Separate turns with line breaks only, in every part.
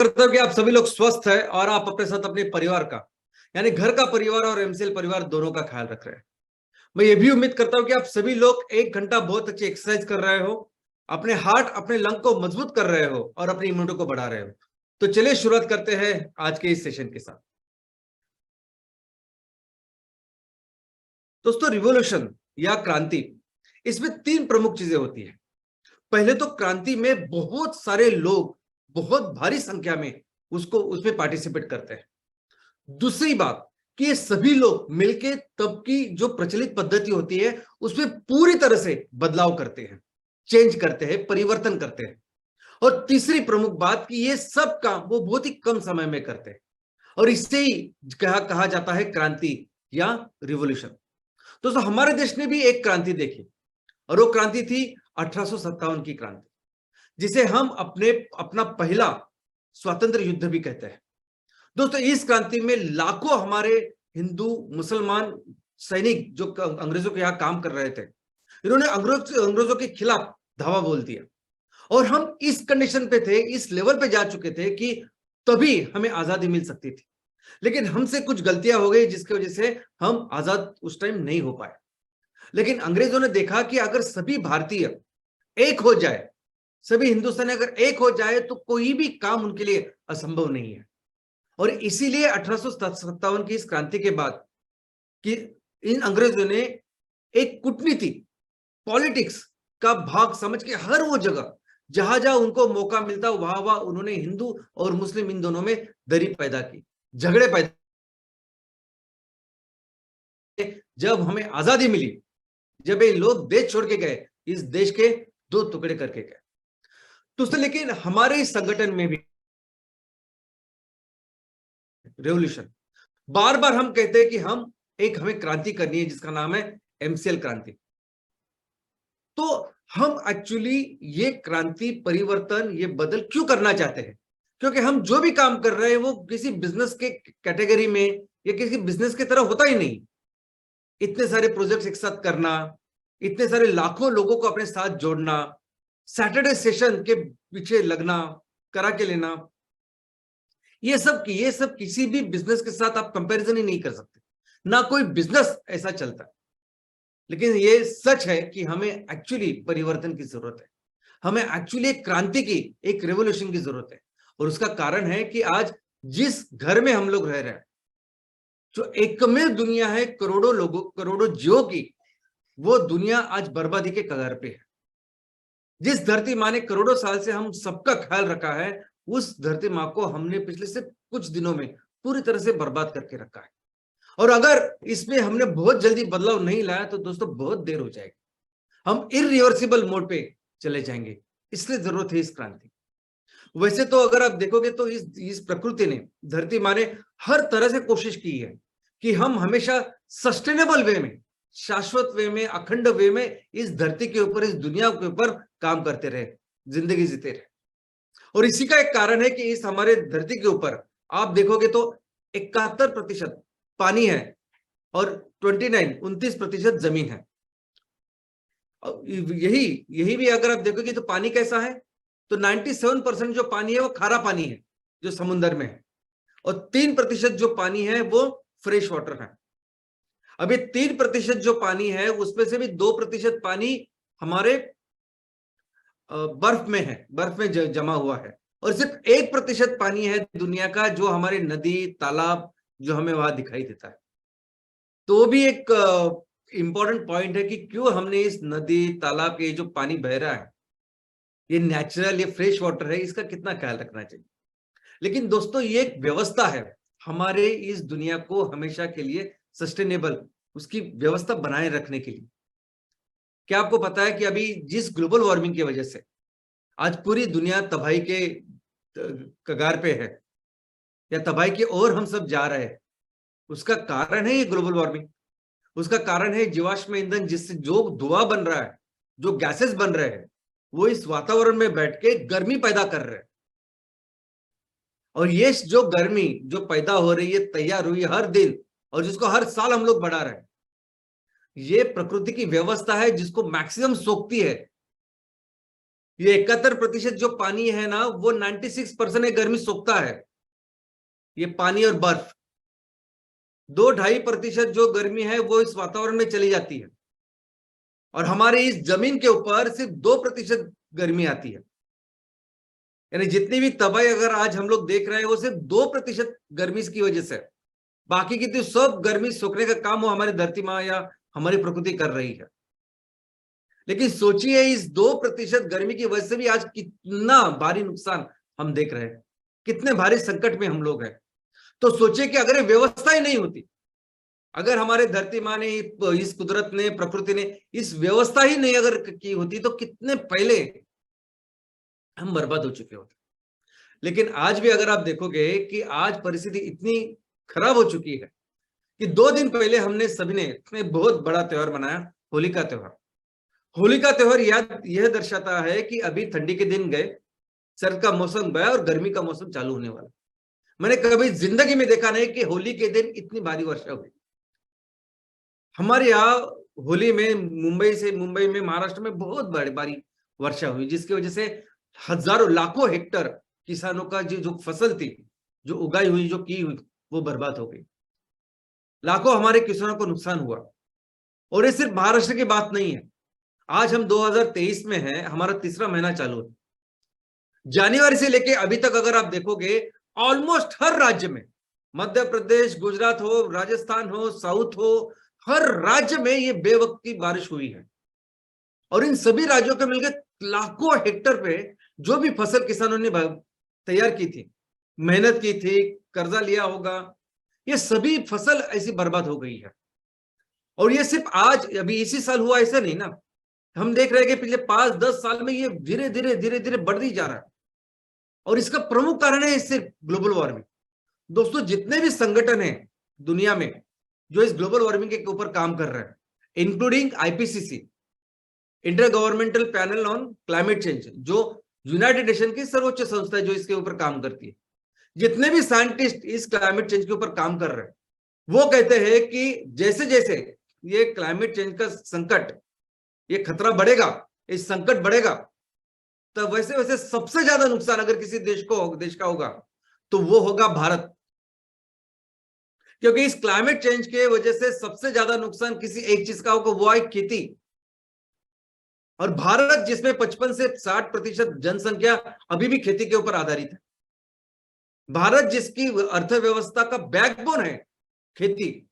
करता हूं कि आप सभी लोग स्वस्थ हैं और आप अपने साथ अपने परिवार का यानी घर का परिवार और एमसीएल परिवार दोनों का ख्याल रख रहे हैं। मैं ये भी उम्मीद करता हूं कि आप सभी लोग 1 घंटा बहुत अच्छी एक्सरसाइज कर रहे हो, अपने हार्ट अपने लंग को मजबूत कर रहे हो और अपनी इम्यूनिटी को बढ़ा रहे हो। तो चलिए शुरुआत करते हैं आज के इस सेशन के साथ। दोस्तों, रिवॉल्यूशन या क्रांति, इसमें 3 प्रमुख चीजें होती है। पहले तो क्रांति में बहुत सारे लोग बहुत भारी संख्या में उसमें पार्टिसिपेट करते हैं। दूसरी बात कि ये सभी लोग मिलके तब की जो प्रचलित पद्धति होती है उसमें पूरी तरह से बदलाव करते हैं, चेंज करते हैं, परिवर्तन करते हैं। और तीसरी प्रमुख बात कि ये सब काम वो बहुत ही कम समय में करते हैं और इससे ही कहा जाता है क्रांति या रिवॉल्यूशन। दोस्तों, हमारे देश ने भी एक क्रांति देखी और वो क्रांति थी 1857 की क्रांति, जिसे हम अपना पहला स्वतंत्र युद्ध भी कहते हैं। दोस्तों, इस क्रांति में लाखों हमारे हिंदू मुसलमान सैनिक जो अंग्रेजों के यहाँ काम कर रहे थे, इन्होंने अंग्रेजों के खिलाफ धावा बोल दिया और हम इस कंडीशन पे थे, इस लेवल पे जा चुके थे कि तभी हमें आजादी मिल सकती थी। लेकिन हमसे कुछ गलतियां हो गई जिसकी वजह से हम आजाद उस टाइम नहीं हो पाए। लेकिन अंग्रेजों ने देखा कि अगर सभी भारतीय एक हो जाए, सभी हिंदुस्तानी अगर एक हो जाए तो कोई भी काम उनके लिए असंभव नहीं है। और इसीलिए 1857 की इस क्रांति के बाद कि इन अंग्रेजों ने एक कूटनीति, पॉलिटिक्स का भाग समझ के हर वो जगह जहां जहां उनको मौका मिलता वहां वहां उन्होंने हिंदू और मुस्लिम इन दोनों में दरी पैदा की, झगड़े पैदा। जब हमें आजादी मिली, जब ये लोग देश छोड़ के गए, इस देश के 2 टुकड़े करके गए। तो लेकिन हमारे इस संगठन में भी रेवोल्यूशन, बार बार हम कहते हैं कि हमें क्रांति करनी है जिसका नाम है एमसीएल क्रांति। तो हम एक्चुअली ये क्रांति, परिवर्तन, ये बदल क्यों करना चाहते हैं? क्योंकि हम जो भी काम कर रहे हैं वो किसी बिजनेस के कैटेगरी में या किसी बिजनेस की तरह होता ही नहीं। इतने सारे प्रोजेक्ट्स एक साथ करना, इतने सारे लाखों लोगों को अपने साथ जोड़ना, सैटरडे सेशन के पीछे लगना, करा के लेना, ये सब किसी भी बिजनेस के साथ आप कंपैरिजन ही नहीं कर सकते। ना कोई बिजनेस ऐसा चलता है। लेकिन ये सच है कि हमें एक्चुअली परिवर्तन की जरूरत है, हमें एक्चुअली एक क्रांति की, एक रेवोल्यूशन की जरूरत है। और उसका कारण है कि आज जिस घर में हम लोग रह रहे हैं, जो एकमेव दुनिया है करोड़ों लोगों, करोड़ों जीवों की, वो दुनिया आज बर्बादी के कगार पे है। जिस धरती माँ ने करोड़ों साल से हम सबका ख्याल रखा है, उस धरती माँ को हमने पिछले से कुछ दिनों में पूरी तरह से बर्बाद करके रखा है। और अगर इसमें हमने बहुत जल्दी बदलाव नहीं लाया तो दोस्तों बहुत देर हो जाएगी, हम इरिवर्सिबल मोड पे चले जाएंगे। इसलिए जरूरत है इस क्रांति। वैसे तो अगर आप देखोगे तो इस प्रकृति ने, धरती माँ ने हर तरह से कोशिश की है कि हम हमेशा सस्टेनेबल वे में, शाश्वत वे में, अखंड वे में इस धरती के ऊपर, इस दुनिया के ऊपर काम करते रहे, जिंदगी जीते रहे। और इसी का एक कारण है कि इस हमारे धरती के ऊपर आप देखोगे तो 71% पानी है और 29% जमीन है। यही भी अगर आप देखोगे तो पानी कैसा है, तो 97% जो पानी है वो खारा पानी है जो समुद्र में है, और 3% जो पानी है वो फ्रेश वाटर है। अभी 3% जो पानी है उसमें से भी 2% पानी हमारे बर्फ में है, बर्फ में जमा हुआ है। और सिर्फ 1% पानी है दुनिया का जो हमारे नदी, तालाब जो हमें वहां दिखाई देता है। तो वो भी एक इंपॉर्टेंट पॉइंट है कि क्यों हमने इस नदी, तालाब के जो पानी बह रहा है, ये नेचुरल, ये फ्रेश वाटर है, इसका कितना ख्याल रखना चाहिए। लेकिन दोस्तों, ये एक व्यवस्था है हमारे इस दुनिया को हमेशा के लिए सस्टेनेबल, उसकी व्यवस्था बनाए रखने के लिए। क्या आपको पता है कि अभी जिस ग्लोबल वार्मिंग की वजह से आज पूरी दुनिया तबाही के कगार पे है या तबाही की ओर हम सब जा रहे हैं, उसका कारण है ये ग्लोबल वार्मिंग। उसका कारण है जीवाश्म ईंधन, जिससे जो धुआं बन रहा है, जो गैसेस बन रहे हैं, वो इस वातावरण में बैठ के गर्मी पैदा कर रहे हैं। और ये जो गर्मी जो पैदा हो रही है, तैयार हुई हर दिन, और जिसको हर साल हम लोग बढ़ा रहे हैं, ये प्रकृति की व्यवस्था है जिसको मैक्सिमम सोखती है। ये 71% जो पानी है ना, वो 96% गर्मी सोखता है, ये पानी और बर्फ। 2-2.5% जो गर्मी है वो इस वातावरण में चली जाती है, और हमारे इस जमीन के ऊपर सिर्फ 2% गर्मी आती है। यानी जितनी भी तबाही अगर आज हम लोग देख रहे हैं वो सिर्फ 2% गर्मी की वजह से, बाकी की तो सब गर्मी सोखने का काम वो हमारी धरती माँ या हमारी प्रकृति कर रही है। लेकिन सोचिए, इस 2% गर्मी की वजह से भी आज कितना भारी नुकसान हम देख रहे हैं, कितने भारी संकट में हम लोग हैं। तो सोचिए कि अगर ये व्यवस्था ही नहीं होती, अगर हमारे धरती माँ ने, इस कुदरत ने, प्रकृति ने इस व्यवस्था ही नहीं अगर की होती, तो कितने पहले हम बर्बाद हो चुके होते। लेकिन आज भी अगर आप देखोगे कि आज परिस्थिति इतनी खराब हो चुकी है कि 2 दिन पहले हमने सभी ने बहुत बड़ा त्योहार मनाया, होली का त्योहार। होली का त्योहार याद यह दर्शाता है कि अभी ठंडी के दिन गए, सर्द का मौसम गया और गर्मी का मौसम चालू होने वाला। मैंने कभी जिंदगी में देखा नहीं कि होली के दिन इतनी भारी वर्षा हुई। हमारे यहाँ होली में मुंबई में, महाराष्ट्र में बहुत भारी वर्षा हुई, जिसकी वजह से हजारों लाखों हेक्टर किसानों का जो फसल थी, जो उगाई हुई, जो की हुई, वो बर्बाद हो गई। लाखों हमारे किसानों को नुकसान हुआ। और ये सिर्फ महाराष्ट्र की बात नहीं है। आज हम 2023 में हैं, हमारा तीसरा महीना चालू है। जनवरी से लेके अभी तक अगर आप देखोगे, ऑलमोस्ट हर राज्य में, मध्य प्रदेश, गुजरात हो, राजस्थान हो, साउथ हो, हर राज्य में ये बेवक्त की बारिश हुई है। और इन सभी राज्यों के मिलकर लाखों हेक्टर पे जो भी फसल किसानों ने तैयार की थी, मेहनत की थी, कर्जा लिया होगा, ये सभी फसल ऐसी बर्बाद हो गई है। और ये सिर्फ आज अभी इसी साल हुआ ऐसा नहीं ना, हम देख रहे हैं कि पिछले 5-10 साल में ये धीरे धीरे बढ़ ही जा रहा है। और इसका प्रमुख कारण है सिर्फ ग्लोबल वार्मिंग। दोस्तों, जितने भी संगठन हैं दुनिया में जो इस ग्लोबल वार्मिंग के ऊपर काम कर रहे हैं, including IPCC, inter governmental panel on climate change, जो यूनाइटेड नेशन की सर्वोच्च संस्था है जो इसके ऊपर काम करती है, जितने भी साइंटिस्ट इस क्लाइमेट चेंज के ऊपर काम कर रहे हैं, वो कहते हैं कि जैसे जैसे ये क्लाइमेट चेंज का संकट, ये खतरा बढ़ेगा, इस संकट बढ़ेगा, तो वैसे वैसे सबसे ज्यादा नुकसान अगर किसी देश का होगा तो वो होगा भारत। क्योंकि इस क्लाइमेट चेंज के वजह से सबसे ज्यादा नुकसान किसी एक चीज का होगा, वो है खेती। और भारत, जिसमें 55 से 60% जनसंख्या अभी भी खेती के ऊपर आधारित है, भारत जिसकी अर्थव्यवस्था का बैकबोन है खेती,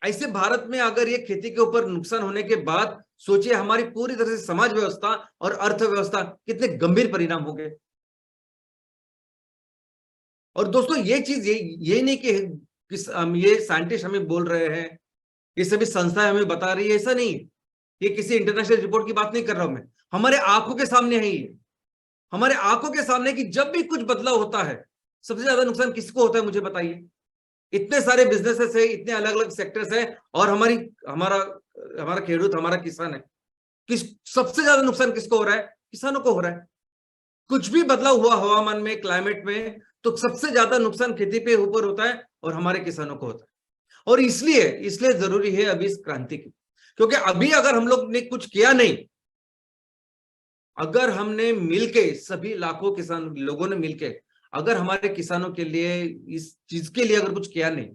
ऐसे भारत में अगर ये खेती के ऊपर नुकसान होने के बाद सोचिए हमारी पूरी तरह से समाज व्यवस्था और अर्थव्यवस्था कितने गंभीर परिणाम हो गए। और दोस्तों, ये चीज ये नहीं कि ये साइंटिस्ट हमें बोल रहे हैं, ये सभी संस्थाएं हमें बता रही है, ऐसा नहीं है। ये किसी इंटरनेशनल रिपोर्ट की बात नहीं कर रहा हूं मैं, हमारे आंखों के सामने है ये, हमारे आंखों के सामने कि जब भी कुछ बदलाव होता है, सबसे ज्यादा नुकसान किसको होता है, मुझे बताइए। इतने सारे बिजनेसेस है, इतने अलग अलग सेक्टर्स है, और हमारा खेडूत, हमारा किसान है, सबसे ज्यादा नुकसान किसको हो रहा है? किसानों को हो रहा है। कुछ भी बदलाव हुआ हवामान में, क्लाइमेट में, तो सबसे ज्यादा नुकसान खेती पे ऊपर होता है और हमारे किसानों को होता है। और इसलिए जरूरी है अभी इस क्रांति की, क्योंकि अभी अगर हम लोग ने कुछ किया नहीं, अगर हमने मिलके, सभी लाखों किसान लोगों ने मिलके अगर हमारे किसानों के लिए, इस चीज के लिए अगर कुछ किया नहीं,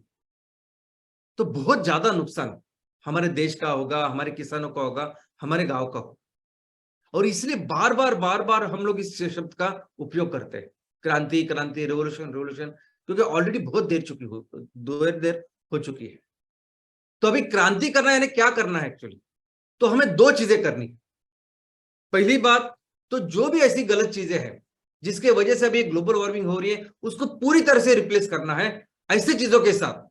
तो बहुत ज्यादा नुकसान हमारे देश का होगा, हमारे किसानों का होगा, हमारे गांव का होगा। और इसलिए बार बार हम लोग इस शब्द का उपयोग करते हैं, क्रांति क्रांति, रेवोल्यूशन, क्योंकि ऑलरेडी बहुत देर हो चुकी है। तो अभी क्रांति करना है, यानी क्या करना है एक्चुअली? तो हमें 2 चीजें करनी। पहली बात तो जो भी ऐसी गलत चीजें हैं जिसके वजह से अभी ग्लोबल वार्मिंग हो रही है, उसको पूरी तरह से रिप्लेस करना है ऐसी चीजों के साथ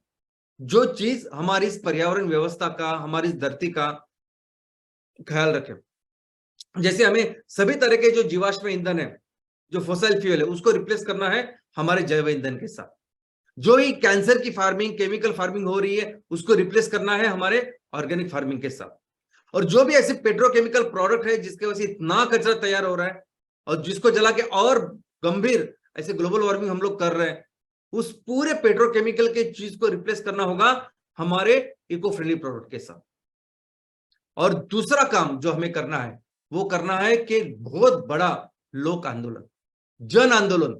जो चीज हमारी इस पर्यावरण व्यवस्था का, हमारी इस धरती का ख्याल रखे। जैसे हमें सभी तरह के जो जीवाश्म ईंधन है, जो फॉसिल फ्यूल है, उसको रिप्लेस करना है हमारे जैव ईंधन के साथ। जो ही कैंसर की फार्मिंग, केमिकल फार्मिंग हो रही है, उसको रिप्लेस करना है हमारे ऑर्गेनिक फार्मिंग के साथ। और जो भी ऐसे पेट्रोकेमिकल प्रोडक्ट है जिसके वजह से इतना कचरा तैयार हो रहा है और जिसको जला के और गंभीर ऐसे ग्लोबल वार्मिंग हम लोग कर रहे हैं, उस पूरे पेट्रोकेमिकल के चीज को रिप्लेस करना होगा हमारे इको फ्रेंडली प्रोडक्ट के साथ। और दूसरा काम जो हमें करना है वो करना है कि बहुत बड़ा लोक आंदोलन, जन आंदोलन।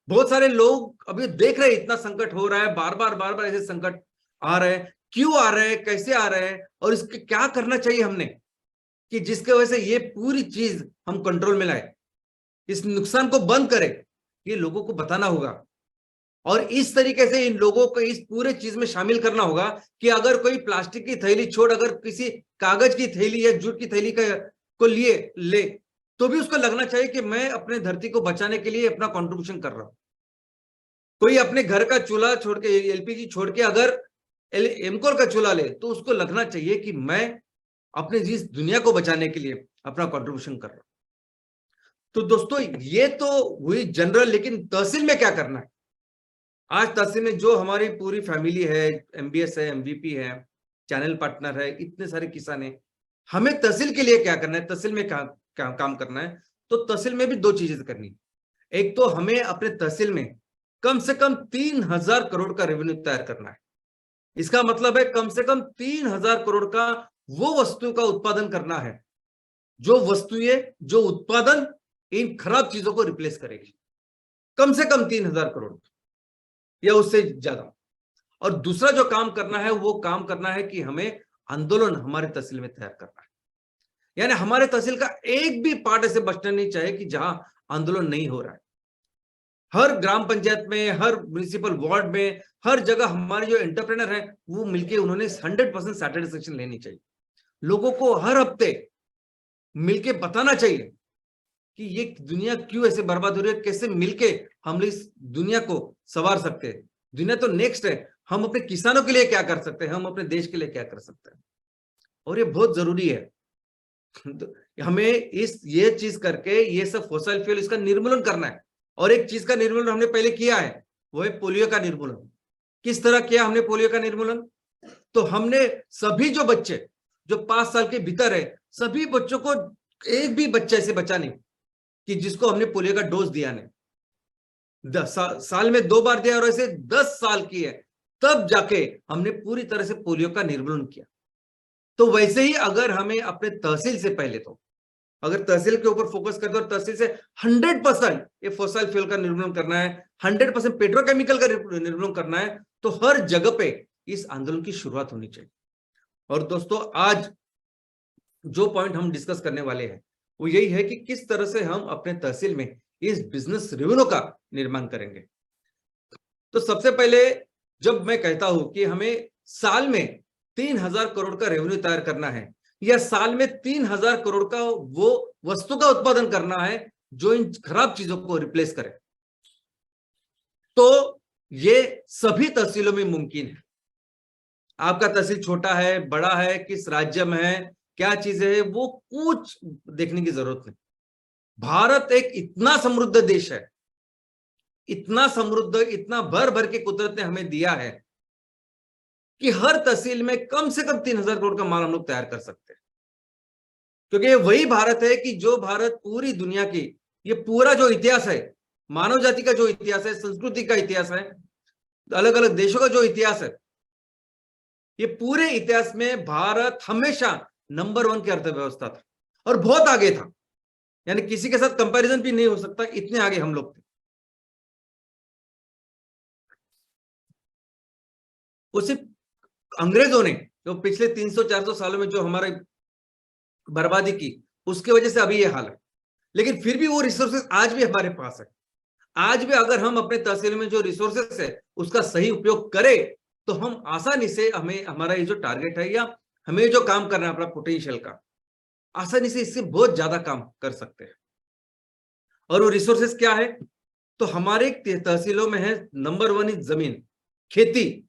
बहुत सारे लोग अभी देख रहे हैं इतना संकट हो रहा है, बार बार ऐसे संकट आ रहे हैं, क्यों आ रहे हैं, कैसे आ रहे हैं, और इसके क्या करना चाहिए हमने कि जिसके वजह से ये पूरी चीज हम कंट्रोल में लाए, इस नुकसान को बंद करें। ये लोगों को बताना होगा और इस तरीके से इन लोगों को इस पूरे चीज में शामिल करना होगा कि अगर कोई प्लास्टिक की थैली छोड़ अगर किसी कागज की थैली या जूट की थैली को लिए ले, तो भी उसको लगना चाहिए कि मैं अपने धरती को बचाने के लिए अपना कंट्रीब्यूशन कर रहा हूं। कोई अपने घर का चूल्हा छोड़ के, एलपीजी छोड़ के अगर एमकोल का चूल्हा ले, तो उसको लगना चाहिए कि मैं अपने जिस दुनिया को बचाने के लिए अपना कंट्रीब्यूशन कर रहा हूं। तो दोस्तों ये तो हुई जनरल, लेकिन तहसील में क्या करना है? आज तहसील में जो हमारी पूरी फैमिली है, एमबीएस है, एमवीपी है, चैनल पार्टनर है, इतने सारे किसान है, हमें तहसील के लिए क्या करना है, तहसील में क्या काम करना है? तो तहसील में भी दो चीजें करनी है। एक तो हमें अपने तहसील में कम से कम 3,000 करोड़ का रेवेन्यू तैयार करना है। इसका मतलब है कम से कम 3,000 करोड़ का वो वस्तु का उत्पादन करना है जो वस्तुएं, जो उत्पादन इन खराब चीजों को रिप्लेस करेगी। कम से कम 3,000 करोड़ या उससे ज्यादा। और दूसरा जो काम करना है वो काम करना है कि हमें आंदोलन हमारे तहसील में तैयार करना है। यानी हमारे तहसील का एक भी पार्ट ऐसे बचना नहीं चाहिए कि जहां आंदोलन नहीं हो रहा है। हर ग्राम पंचायत में, हर म्युनिसिपल वार्ड में, हर जगह हमारे जो एंटरप्रेनर हैं वो मिलके उन्होंने 100% सैटिस्फैक्शन लेनी चाहिए। लोगों को हर हफ्ते मिलके बताना चाहिए कि ये दुनिया क्यों ऐसे बर्बाद हो रही है, कैसे मिलके हम इस दुनिया को संवार सकते हैं। दुनिया तो नेक्स्ट है, हम अपने किसानों के लिए क्या कर सकते हैं, हम अपने देश के लिए क्या कर सकते हैं, और ये बहुत जरूरी है। हमें ये चीज करके ये सब फॉसिल फ्यूल इसका निर्मूलन करना है। और एक चीज का निर्मूलन हमने पहले किया है, वो है पोलियो का निर्मूलन। किस तरह किया हमने पोलियो का निर्मूलन? तो हमने सभी जो बच्चे जो 5 साल के भीतर है, सभी बच्चों को, एक भी बच्चा ऐसे बचा नहीं कि जिसको हमने पोलियो का डोज दिया नहीं। साल में 2 बार दिया, और ऐसे 10 साल की है, तब जाके हमने पूरी तरह से पोलियो का निर्मूलन किया। तो वैसे ही अगर हमें अपने तहसील से पहले, तो अगर तहसील के ऊपर फोकस करते और तहसील से 100% ये फॉसिल फ्यूल का निर्मूलन करना है, 100% पेट्रोकेमिकल का निर्मूलन करना है, तो हर जगह पे इस आंदोलन की शुरुआत होनी चाहिए। और दोस्तों आज जो पॉइंट हम डिस्कस करने वाले हैं वो यही है कि किस तरह से हम अपने तहसील में इस बिजनेस रेवेन्यू का निर्माण करेंगे। तो सबसे पहले जब मैं कहता हूं कि हमें साल में 3,000 करोड़ का रेवेन्यू तैयार करना है, या साल में 3,000 करोड़ का वो वस्तु का उत्पादन करना है जो इन खराब चीजों को रिप्लेस करे, तो ये सभी तहसीलों में मुमकिन है। आपका तहसील छोटा है, बड़ा है, किस राज्य में है, क्या चीजें है, वो कुछ देखने की जरूरत नहीं। भारत एक इतना समृद्ध देश है, इतना समृद्ध, इतना भर भर के कुदरत ने हमें दिया है कि हर तहसील में कम से कम 3,000 करोड़ का माल हम लोग तैयार कर सकते हैं। क्योंकि ये वही भारत है कि जो भारत पूरी दुनिया की, ये पूरा जो इतिहास है, मानव जाति का जो इतिहास है, संस्कृति का इतिहास है, अलग अलग देशों का जो इतिहास है, ये पूरे इतिहास में भारत हमेशा नंबर 1 की अर्थव्यवस्था था और बहुत आगे था। यानी किसी के साथ कंपैरिजन भी नहीं हो सकता, इतने आगे हम लोग थे। वो सिर्फ अंग्रेजों ने जो पिछले 300-400 सालों में जो हमारे बर्बादी की, उसके वजह से अभी ये हाल है। लेकिन फिर भी वो रिसोर्सेस आज भी हमारे पास है। आज भी अगर हम अपने तहसील में जो रिसोर्सेस है उसका सही उपयोग करें, तो हम आसानी से, हमें हमारा ये जो टारगेट है या हमें जो काम करना है अपना पोटेंशियल का, आसानी से इससे बहुत ज्यादा काम कर सकते हैं। और वो रिसोर्सेस क्या है? तो हमारे तहसीलों में है नंबर 1 इज जमीन, खेती।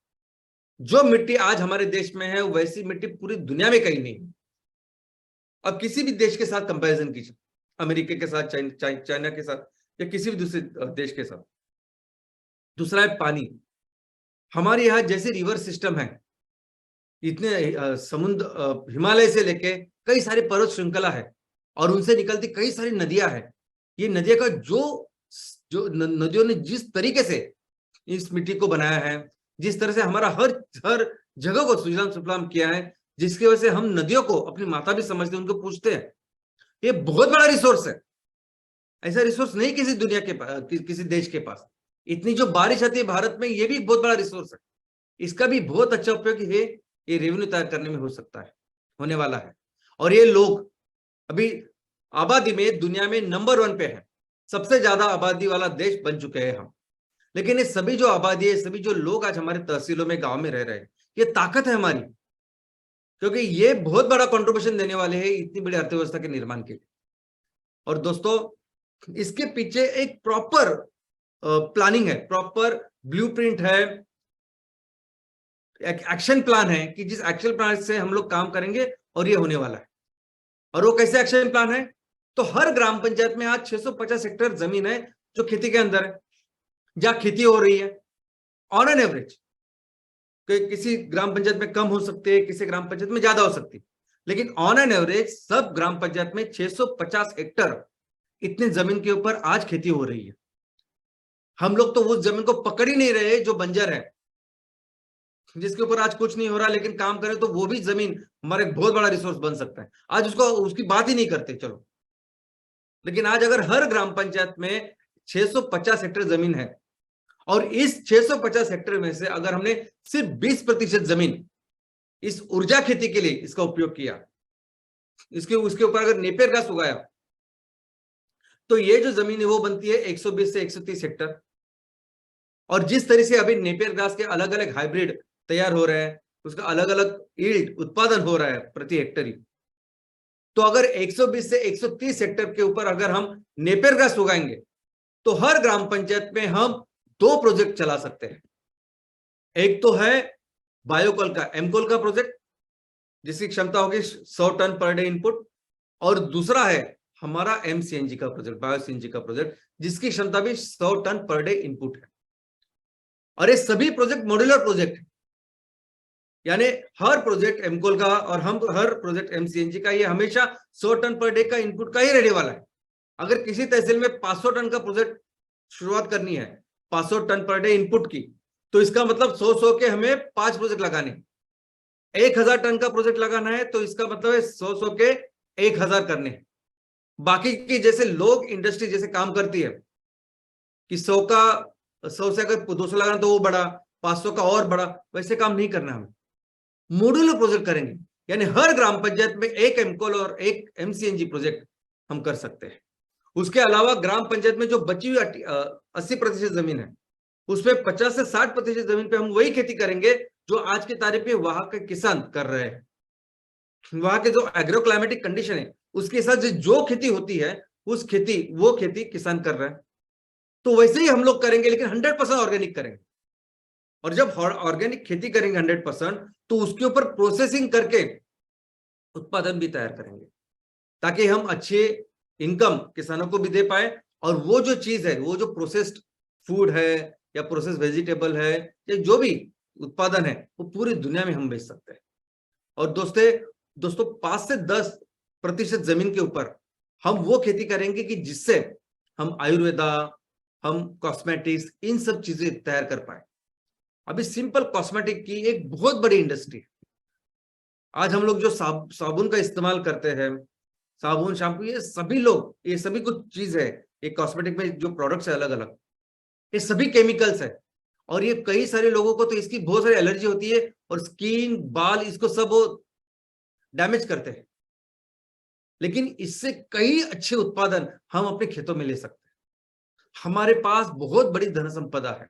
जो मिट्टी आज हमारे देश में है वैसी मिट्टी पूरी दुनिया में कहीं नहीं। अब किसी भी देश के साथ कंपैरिजन कीजिए, अमेरिका के साथ, चाइना के साथ, या किसी भी दूसरे देश के साथ। दूसरा है पानी। हमारे यहाँ जैसे रिवर सिस्टम है, इतने समुद्र, हिमालय से लेके कई सारे पर्वत श्रृंखला है और उनसे निकलती कई सारी नदियां हैं। ये नदियां का जो नदियों ने जिस तरीके से इस मिट्टी को बनाया है, जिस तरह से हमारा हर जगह को सुजलाम सुफलाम किया है, जिसकी वजह से हम नदियों को अपनी माता भी समझते हैं, उनको पूछते हैं। ये बहुत बड़ा रिसोर्स है, ऐसा रिसोर्स नहीं किसी दुनिया के पास, किसी देश के पास। इतनी जो बारिश आती है भारत में, ये भी बहुत बड़ा रिसोर्स है, इसका भी बहुत अच्छा उपयोग है, ये रेवेन्यू तैयार करने में हो सकता है, होने वाला है। और ये लोग अभी आबादी में दुनिया में नंबर 1 पे है, सबसे ज्यादा आबादी वाला देश बन चुके हैं हम। लेकिन ये सभी जो आबादी है, सभी जो लोग आज हमारे तहसीलों में, गांव में रह रहे हैं, ये ताकत है हमारी, क्योंकि ये बहुत बड़ा कंट्रीब्यूशन देने वाले हैं इतनी बड़ी अर्थव्यवस्था के निर्माण के लिए। और दोस्तों, इसके पीछे एक प्रॉपर प्लानिंग है, प्रॉपर ब्लूप्रिंट है, एक एक्शन प्लान है कि जिस एक्शन प्लान से हम लोग काम करेंगे और ये होने वाला है। और वो कैसे एक्शन प्लान है? तो हर ग्राम पंचायत में आज 650 हेक्टेयर जमीन है जो खेती के अंदर है, जहां खेती हो रही है ऑन एन एवरेज। किसी ग्राम पंचायत में कम हो सकती है, किसी ग्राम पंचायत में ज्यादा हो सकती है, लेकिन ऑन एन एवरेज सब ग्राम पंचायत में 650 हेक्टेयर इतनी जमीन के ऊपर आज खेती हो रही है। हम लोग तो उस जमीन को पकड़ ही नहीं रहे जो बंजर है, जिसके ऊपर आज कुछ नहीं हो रहा, लेकिन काम करें तो वो भी जमीन हमारा एक बहुत बड़ा रिसोर्स बन सकता है। आज उसकी बात ही नहीं करते, चलो। लेकिन आज अगर हर ग्राम पंचायत में 650 हेक्टेयर जमीन है, और इस 650 हेक्टेयर में से अगर हमने सिर्फ 20% जमीन इस ऊर्जा खेती के लिए इसका उपयोग किया, उसके ऊपर अगर नेपियर घास उगाया, तो ये जो जमीन है वो बनती है 120 से 130 हेक्टेयर। और जिस तरह से अभी नेपियर घास के अलग अलग हाइब्रिड तैयार हो रहे हैं, उसका अलग अलग यील्ड उत्पादन हो रहा है प्रति हेक्टेयर, तो अगर 120 से 130 हेक्टेयर के ऊपर अगर हम नेपियर घास उगाएंगे, तो हर ग्राम पंचायत में हम 2 प्रोजेक्ट चला सकते हैं। एक तो है बायोकोल का, एमकोल का प्रोजेक्ट, जिसकी क्षमता होगी 100 टन पर डे इनपुट, और दूसरा है हमारा एमसीएनजी का प्रोजेक्ट, बायो सीएनजी का प्रोजेक्ट, जिसकी क्षमता भी 100 टन पर डे इनपुट है। और ये सभी प्रोजेक्ट मॉड्यूलर प्रोजेक्ट है, यानी हर प्रोजेक्ट एमकोल का और हम हर प्रोजेक्ट एमसीएनजी का, ये हमेशा 100 टन पर डे का इनपुट का ही रहने वाला है। अगर किसी तहसील में 500 टन का प्रोजेक्ट शुरुआत करनी है, 500 टन पर डे इनपुट की, तो इसका मतलब 100 के हमें 5 प्रोजेक्ट लगाने। 1000 टन का प्रोजेक्ट लगाना है तो इसका मतलब है 100 के 1000 करने। बाकी की जैसे लोग इंडस्ट्री जैसे काम करती है कि 100 से अगर 200 लगाना तो वो बड़ा, 500 का और बड़ा, वैसे काम नहीं करना हमें। मॉड्यूलर प्रोजेक्ट करेंगे, यानी हर ग्राम पंचायत में एक एमकोल और एक एमसीएनजी प्रोजेक्ट हम कर सकते हैं। उसके अलावा ग्राम पंचायत में जो बची हुई 80% जमीन है, उसमें 50 से 60% जमीन पे हम वही खेती करेंगे जो आज की तारीख में वहां के किसान कर रहे हैं। वहां के जो एग्रो क्लाइमेटिक कंडीशन है उसके साथ जो खेती होती है, वो खेती किसान कर रहे हैं। तो वैसे ही हम लोग करेंगे, लेकिन 100% ऑर्गेनिक करेंगे। और जब ऑर्गेनिक खेती करेंगे 100%, तो उसके ऊपर प्रोसेसिंग करके उत्पादन भी तैयार करेंगे, ताकि हम अच्छे इनकम किसानों को भी दे पाए। और वो जो चीज है, वो जो प्रोसेस्ड फूड है या प्रोसेस वेजिटेबल है या जो भी उत्पादन है, वो पूरी दुनिया में हम बेच सकते हैं। और दोस्तों 5 से 10% जमीन के ऊपर हम वो खेती करेंगे कि जिससे हम आयुर्वेदा, हम कॉस्मेटिक्स, इन सब चीजें तैयार कर पाए। अभी सिंपल कॉस्मेटिक की एक बहुत बड़ी इंडस्ट्री है। आज हम लोग जो साबुन का इस्तेमाल करते हैं, साबुन, शैम्पू, ये सभी कुछ चीज है, ये कॉस्मेटिक में जो प्रोडक्ट्स है अलग अलग, ये सभी केमिकल्स है। और ये कई सारे लोगों को तो इसकी बहुत सारी एलर्जी होती है, और स्किन, बाल, इसको सब डैमेज करते हैं। लेकिन इससे कई अच्छे उत्पादन हम अपने खेतों में ले सकते हैं। हमारे पास बहुत बड़ी धन संपदा है।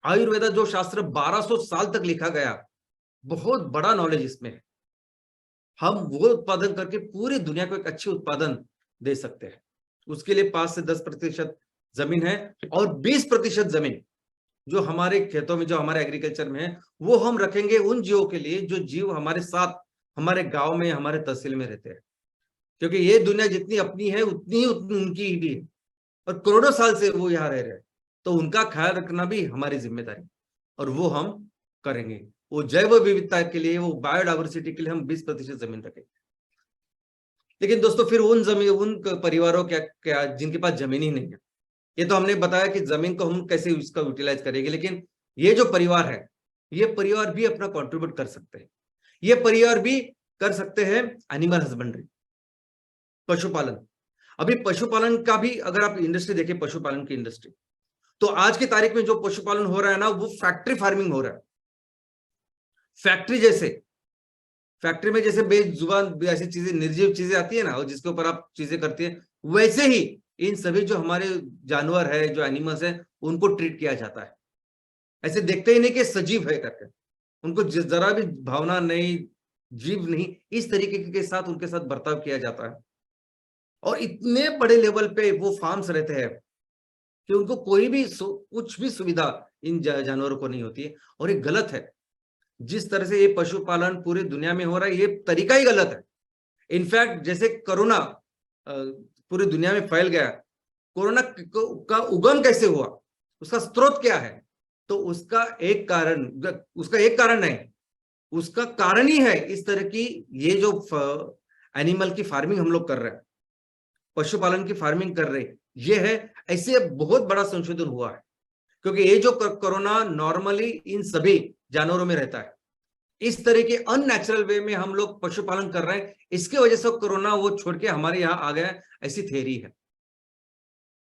आयुर्वेदा जो शास्त्र 1200 साल तक लिखा गया, बहुत बड़ा नॉलेज इसमें है। हम वो उत्पादन करके पूरी दुनिया को एक अच्छे उत्पादन दे सकते हैं। उसके लिए 5 से 10% जमीन है, और 20% जमीन जो हमारे खेतों में, जो हमारे एग्रीकल्चर में है, वो हम रखेंगे उन जीवों के लिए जो जीव हमारे साथ, हमारे गांव में, हमारे तहसील में रहते हैं। क्योंकि ये दुनिया जितनी अपनी है उतनी उनकी भी है, और करोड़ों साल से वो यहाँ रह रहे हैं, तो उनका ख्याल रखना भी हमारी जिम्मेदारी, और वो हम करेंगे। वो जैव विविधता के लिए, वो बायोडाइवर्सिटी के लिए हम 20% जमीन रखेंगे। लेकिन दोस्तों फिर उन परिवारों क्या जिनके पास जमीन ही नहीं है, ये तो हमने बताया कि जमीन को हम कैसे इसका यूटिलाइज करेंगे, लेकिन ये जो परिवार है, ये परिवार भी अपना कंट्रीब्यूट कर सकते हैं। ये परिवार भी कर सकते हैं एनिमल हस्बेंड्री, पशुपालन। अभी पशुपालन का भी अगर आप इंडस्ट्री देखें, पशुपालन की इंडस्ट्री, तो आज की तारीख में जो पशुपालन हो रहा है ना, वो फैक्ट्री फार्मिंग हो रहा है। फैक्ट्री जैसे, फैक्ट्री में जैसे बेजुबान ऐसी चीजें, निर्जीव चीजें आती है ना, और जिसके ऊपर आप चीजें करती है, वैसे ही इन सभी जो हमारे जानवर है, जो एनिमल्स है, उनको ट्रीट किया जाता है। ऐसे देखते ही नहीं कि सजीव है करके, उनको जरा भी भावना नहीं, जीव नहीं, इस तरीके के साथ उनके साथ बर्ताव किया जाता है। और इतने बड़े लेवल पे वो फार्म्स रहते हैं कि उनको कोई भी कुछ भी सुविधा इन जानवरों को नहीं होती है, और ये गलत है। जिस तरह से ये पशुपालन पूरी दुनिया में हो रहा है, ये तरीका ही गलत है। इनफैक्ट जैसे कोरोना पूरी दुनिया में फैल गया, कोरोना का उगम कैसे हुआ, उसका स्रोत क्या है, तो उसका एक कारण नहीं, उसका कारण ही है इस तरह की ये जो एनिमल की फार्मिंग हम लोग कर रहे हैं, पशुपालन की फार्मिंग कर रहे हैं, ये है। ऐसे बहुत बड़ा संशोधन हुआ है, क्योंकि ये जो कोरोना नॉर्मली इन सभी जानवरों में रहता है, इस तरह के अननेचुरल वे में हम लोग पशुपालन कर रहे हैं, इसके वजह से कोरोना वो छोड़ के हमारे यहाँ आ गया, ऐसी थ्योरी है।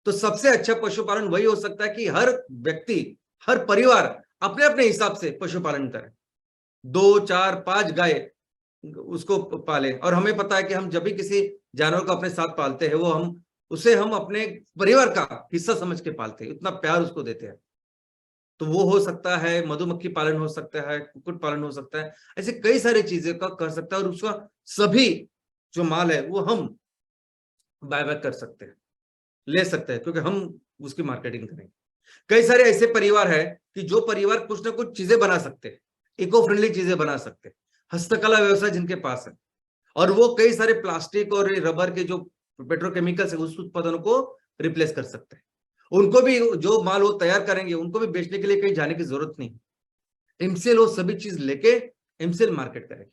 तो सबसे अच्छा पशुपालन वही हो सकता है कि हर व्यक्ति, हर परिवार अपने अपने हिसाब से पशुपालन करे, 2, 4, 5 गाय उसको पाले। और हमें पता है कि हम जब भी किसी जानवर को अपने साथ पालते हैं, वो हम अपने परिवार का हिस्सा समझ के पालते हैं, इतना प्यार उसको देते हैं। तो वो हो सकता है, मधुमक्खी पालन हो सकता है, कुक्कुट पालन हो सकता है, ऐसे कई सारी चीजें का कर सकता है। और उसका सभी जो माल है वो हम बाय बैक कर सकते हैं, ले सकते हैं, क्योंकि हम उसकी मार्केटिंग करेंगे। कई सारे ऐसे परिवार है कि जो परिवार कुछ ना कुछ चीजें बना सकते हैं, इको फ्रेंडली चीजें बना सकते हैं, हस्तकला व्यवसाय जिनके पास है, और वो कई सारे प्लास्टिक और रबर के जो पेट्रोकेमिकल्स है, उस उत्पादनों को रिप्लेस कर सकते हैं। उनको भी जो माल वो तैयार करेंगे, उनको भी बेचने के लिए कहीं जाने की जरूरत नहीं। एमसीएल वो सभी चीज लेके एमसीएल मार्केट करेगी।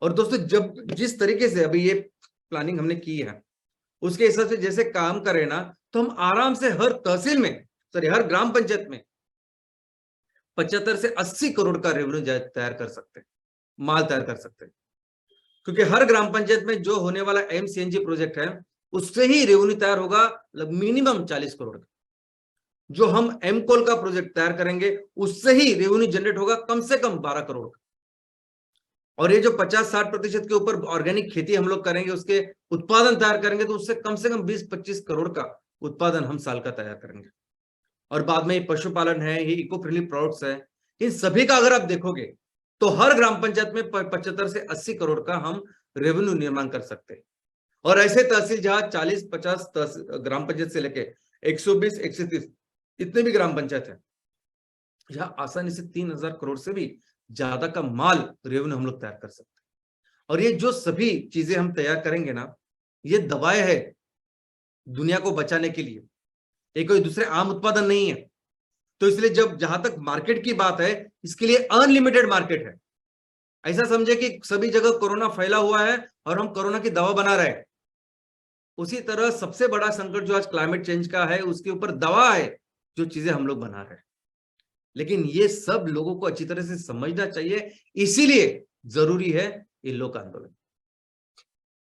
और दोस्तों, जब जिस तरीके से अभी ये प्लानिंग हमने की है, उसके हिसाब से जैसे काम करें ना, तो हम आराम से हर तहसील में, सॉरी हर ग्राम पंचायत में 75 से 80 करोड़ का रेवेन्यू तैयार कर सकते हैं, माल तैयार कर सकते हैं। क्योंकि हर ग्राम पंचायत में जो होने वाला एमसीएनजी प्रोजेक्ट है, उससे ही रेवेन्यू तैयार होगा मिनिमम 40 करोड़ का। जो हम एमकोल का प्रोजेक्ट तैयार करेंगे, उससे ही रेवेन्यू जनरेट होगा कम से कम 12 करोड़ का। और ये जो 50-60% के ऊपर ऑर्गेनिक खेती हम लोग करेंगे, उसके उत्पादन तैयार करेंगे, तो उससे कम से कम 20-25 करोड़ का उत्पादन हम साल का तैयार करेंगे। और बाद में ये पशुपालन है, ये इको फ्रेंडली प्रोडक्ट्स है, इन सभी का अगर आप देखोगे, तो हर ग्राम पंचायत में 75 से 80 करोड़ का हम रेवेन्यू निर्माण कर सकते हैं। और ऐसे तहसील जहां 40-50 ग्राम पंचायत से लेके 120, 130 इतने भी ग्राम पंचायत है, जहां आसानी से 3000 करोड़ से भी ज्यादा का माल रेवेन्यू हम लोग तैयार कर सकते हैं। और ये जो सभी चीजें हम तैयार करेंगे ना, ये दवाएं है दुनिया को बचाने के लिए, ये कोई दूसरे आम उत्पादन नहीं है। तो इसलिए जब जहां तक मार्केट की बात है, इसके लिए अनलिमिटेड मार्केट है। ऐसा समझे कि सभी जगह कोरोना फैला हुआ है और हम कोरोना की दवा बना रहे हैं। उसी तरह सबसे बड़ा संकट जो आज क्लाइमेट चेंज का है, उसके ऊपर दवा है, जो चीजें हम लोग बना रहे हैं। लेकिन ये सब लोगों को अच्छी तरह से समझना चाहिए, इसीलिए जरूरी है ये लोक आंदोलन,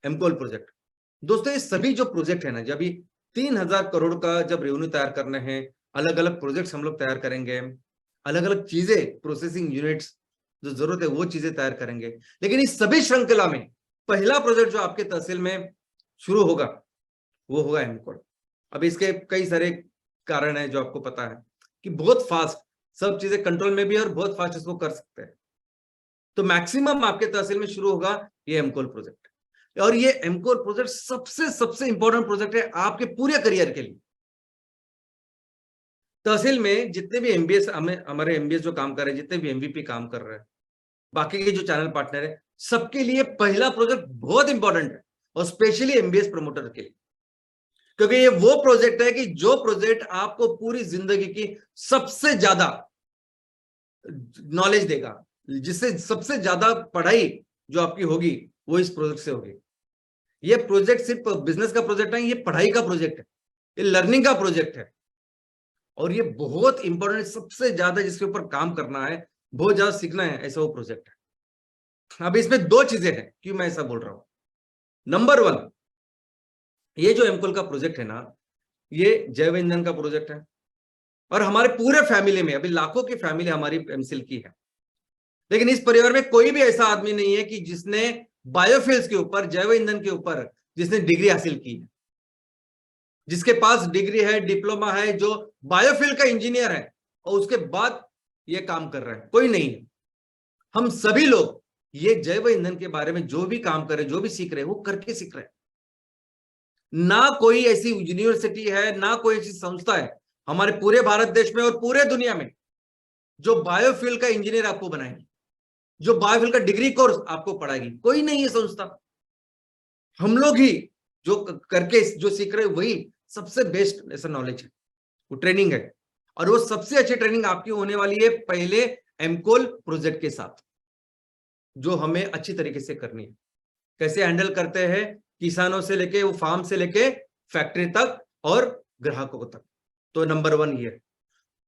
एमकोल प्रोजेक्ट। दोस्तों, ये सभी जो प्रोजेक्ट है ना, जब 3000 करोड़ का जब रेवेन्यू तैयार करने हैं, अलग अलग प्रोजेक्ट्स हम लोग तैयार करेंगे, अलग अलग चीजें, प्रोसेसिंग यूनिट्स जो जरूरत है वो चीजें तैयार करेंगे। लेकिन इस सभी श्रृंखला में पहला प्रोजेक्ट जो आपके तहसील में शुरू होगा, वो होगा एमकोल। अब इसके कई सारे कारण है जो आपको पता है, कि बहुत फास्ट सब चीजें कंट्रोल में भी है और बहुत फास्ट इसको कर सकते हैं। तो मैक्सिमम आपके तहसील में शुरू होगा ये एमकोल प्रोजेक्ट। और ये एमकोल प्रोजेक्ट सबसे सबसे इंपॉर्टेंट प्रोजेक्ट है आपके पूरे करियर के लिए। तहसील में जितने भी एमबीएस, हमारे एमबीएस जो काम कर रहे हैं, जितने भी एमवीपी काम कर रहे हैं, बाकी के जो चैनल पार्टनर है, सबके लिए पहला प्रोजेक्ट बहुत इंपॉर्टेंट है, और स्पेशली एमबीएस प्रमोटर के लिए। क्योंकि ये वो प्रोजेक्ट है कि जो प्रोजेक्ट आपको पूरी जिंदगी की सबसे ज्यादा नॉलेज देगा, जिससे सबसे ज्यादा पढ़ाई जो आपकी होगी वो इस प्रोजेक्ट से होगी। ये प्रोजेक्ट सिर्फ बिजनेस का प्रोजेक्ट नहीं, ये पढ़ाई का प्रोजेक्ट है, ये लर्निंग का प्रोजेक्ट है। और ये बहुत इंपॉर्टेंट, सबसे ज्यादा जिसके ऊपर काम करना है, बहुत ज्यादा सीखना है, ऐसा वो प्रोजेक्ट है। अब इसमें दो चीजें हैं, क्यों मैं ऐसा बोल रहा हूं। नंबर वन, ये जो एमकोल का प्रोजेक्ट है ना, ये जैव ईंधन का प्रोजेक्ट है, और हमारे पूरे फैमिली में अभी लाखों की फैमिली हमारी एमसीएल की है, लेकिन इस परिवार में कोई भी ऐसा आदमी नहीं है कि जिसने बायोफ्यूल्स के ऊपर, जैव ईंधन के ऊपर जिसने डिग्री हासिल की है, जिसके पास डिग्री है, डिप्लोमा है, जो बायोफ्यूल का इंजीनियर है और उसके बाद ये काम कर रहा है, कोई नहीं है। हम सभी लोग ये जैव ईंधन के बारे में जो भी काम कर रहे, जो भी सीख रहे हैं, वो करके सीख रहे हैं। ना कोई ऐसी यूनिवर्सिटी है, ना कोई ऐसी संस्था है हमारे पूरे भारत देश में और पूरे दुनिया में जो बायोफ्यूल का इंजीनियर आपको बनाएगी, जो बायोफ्यूल का डिग्री कोर्स आपको पढ़ाएगी, कोई नहीं है संस्था। हम लोग ही जो करके जो सीख रहे हैं वही सबसे बेस्ट ऐसा नॉलेज है, वो ट्रेनिंग है, और वो सबसे अच्छी ट्रेनिंग आपकी होने वाली है पहले एमकोल प्रोजेक्ट के साथ, जो हमें अच्छी तरीके से करनी है। कैसे हैंडल करते हैं किसानों से लेके, वो फार्म से लेके फैक्ट्री तक और ग्राहकों तक। तो नंबर वन ये।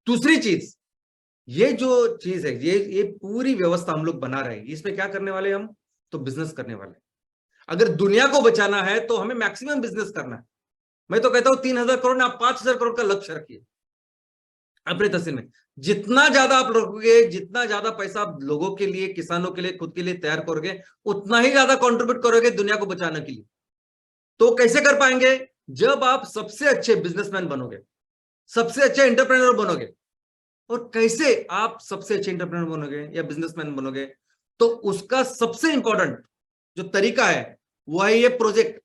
दूसरी चीज, ये जो चीज है, ये पूरी व्यवस्था हम लोग बना रहे हैं, इसमें क्या करने वाले हम, तो बिजनेस करने वाले। अगर दुनिया को बचाना है तो हमें मैक्सिमम बिजनेस करना है। मैं तो कहता हूं 3,000 करोड़ ना, 5,000 करोड़ का लक्ष्य रखिए अपने तहसील में। जितना ज्यादा आप रखोगे, जितना ज्यादा पैसा आप लोगों के लिए, किसानों के लिए, खुद के लिए तैयार करोगे, उतना ही ज्यादा कंट्रीब्यूट करोगे दुनिया को बचाने के लिए। तो कैसे कर पाएंगे, जब आप सबसे अच्छे बिजनेसमैन बनोगे, सबसे अच्छे एंटरप्रेन्योर बनोगे। और कैसे आप सबसे अच्छे एंटरप्रेन्योर बनोगे या बिजनेसमैन बनोगे, तो उसका सबसे इंपॉर्टेंट जो तरीका है वो है ये प्रोजेक्ट,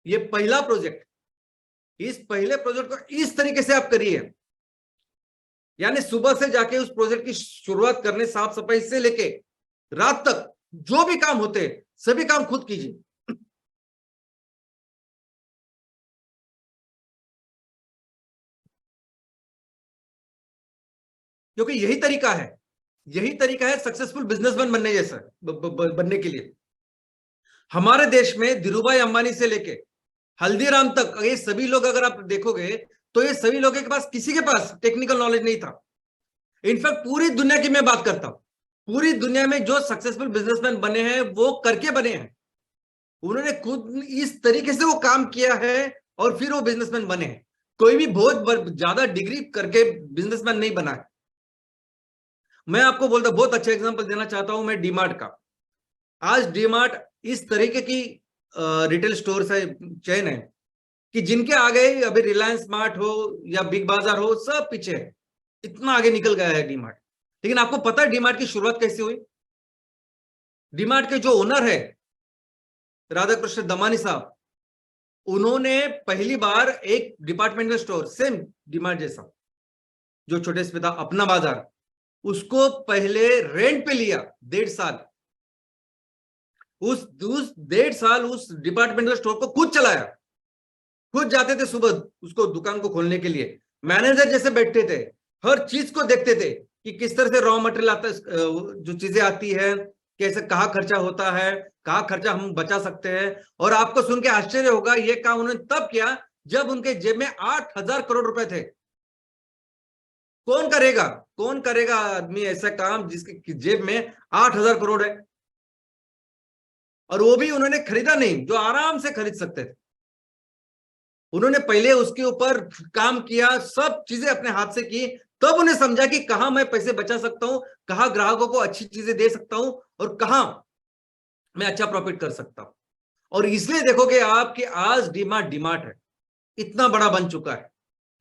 ये पहला प्रोजेक्ट। इस पहले प्रोजेक्ट को इस तरीके से आप करिए, यानी सुबह से जाके उस प्रोजेक्ट की शुरुआत करने, साफ सफाई से लेके रात तक जो भी काम होते हैं सभी काम खुद कीजिए। क्योंकि यही तरीका है, यही तरीका है सक्सेसफुल बिजनेसमैन बनने जैसा, बनने के लिए। हमारे देश में धीरूभाई अंबानी से लेके हल्दीराम तक, ये सभी लोग अगर आप देखोगे तो ये सभी लोगों के पास, किसी के पास टेक्निकल नॉलेज नहीं था। इनफैक्ट पूरी दुनिया की मैं बात करता हूं, पूरी दुनिया में जो सक्सेसफुल बिजनेसमैन बने हैं वो करके बने हैं, उन्होंने खुद इस तरीके से वो काम किया है और फिर वो बिजनेसमैन बने हैं। कोई भी बहुत ज्यादा डिग्री करके बिजनेसमैन नहीं बना है। मैं आपको बोलता, बहुत अच्छा एग्जांपल देना चाहता हूं मैं डीमार्ट का। आज डीमार्ट इस तरीके की रिटेल स्टोर है, चेन है, कि जिनके आगे अभी रिलायंस स्मार्ट हो या बिग बाजार हो, सब पीछे है। इतना आगे निकल गया है डीमार्ट। लेकिन आपको पता है डीमार्ट की शुरुआत कैसे हुई? डीमार्ट के जो ओनर है राधा कृष्ण दमानी साहब, उन्होंने पहली बार एक डिपार्टमेंटल स्टोर सेम डीमार्ट जैसा, जो छोटे से था अपना बाजार, उसको पहले रेंट पे लिया 1.5 साल। उस 1.5 साल उस डिपार्टमेंटल स्टोर को खुद चलाया, खुद जाते थे सुबह उसको दुकान को खोलने के लिए, मैनेजर जैसे बैठते थे, हर चीज को देखते थे कि किस तरह से रॉ मटेरियल आता है, जो चीजें आती है, कैसे, कहाँ खर्चा होता है, कहाँ खर्चा हम बचा सकते हैं। और आपको सुन के आश्चर्य होगा, ये काम उन्होंने तब किया जब उनके जेब में 8,000 करोड़ रुपए थे। कौन करेगा, कौन करेगा आदमी ऐसा काम जिसके जेब में 8,000 करोड़ है? और वो भी उन्होंने खरीदा नहीं, जो आराम से खरीद सकते थे। उन्होंने पहले उसके ऊपर काम किया, सब चीजें अपने हाथ से की, तब उन्हें समझा कि कहां मैं पैसे बचा सकता हूं, कहां ग्राहकों को अच्छी चीजें दे सकता हूं और कहां मैं अच्छा प्रॉफिट कर सकता हूं। और इसलिए देखोगे आप कि आज डीमार्ट डीमार्ट है, इतना बड़ा बन चुका है।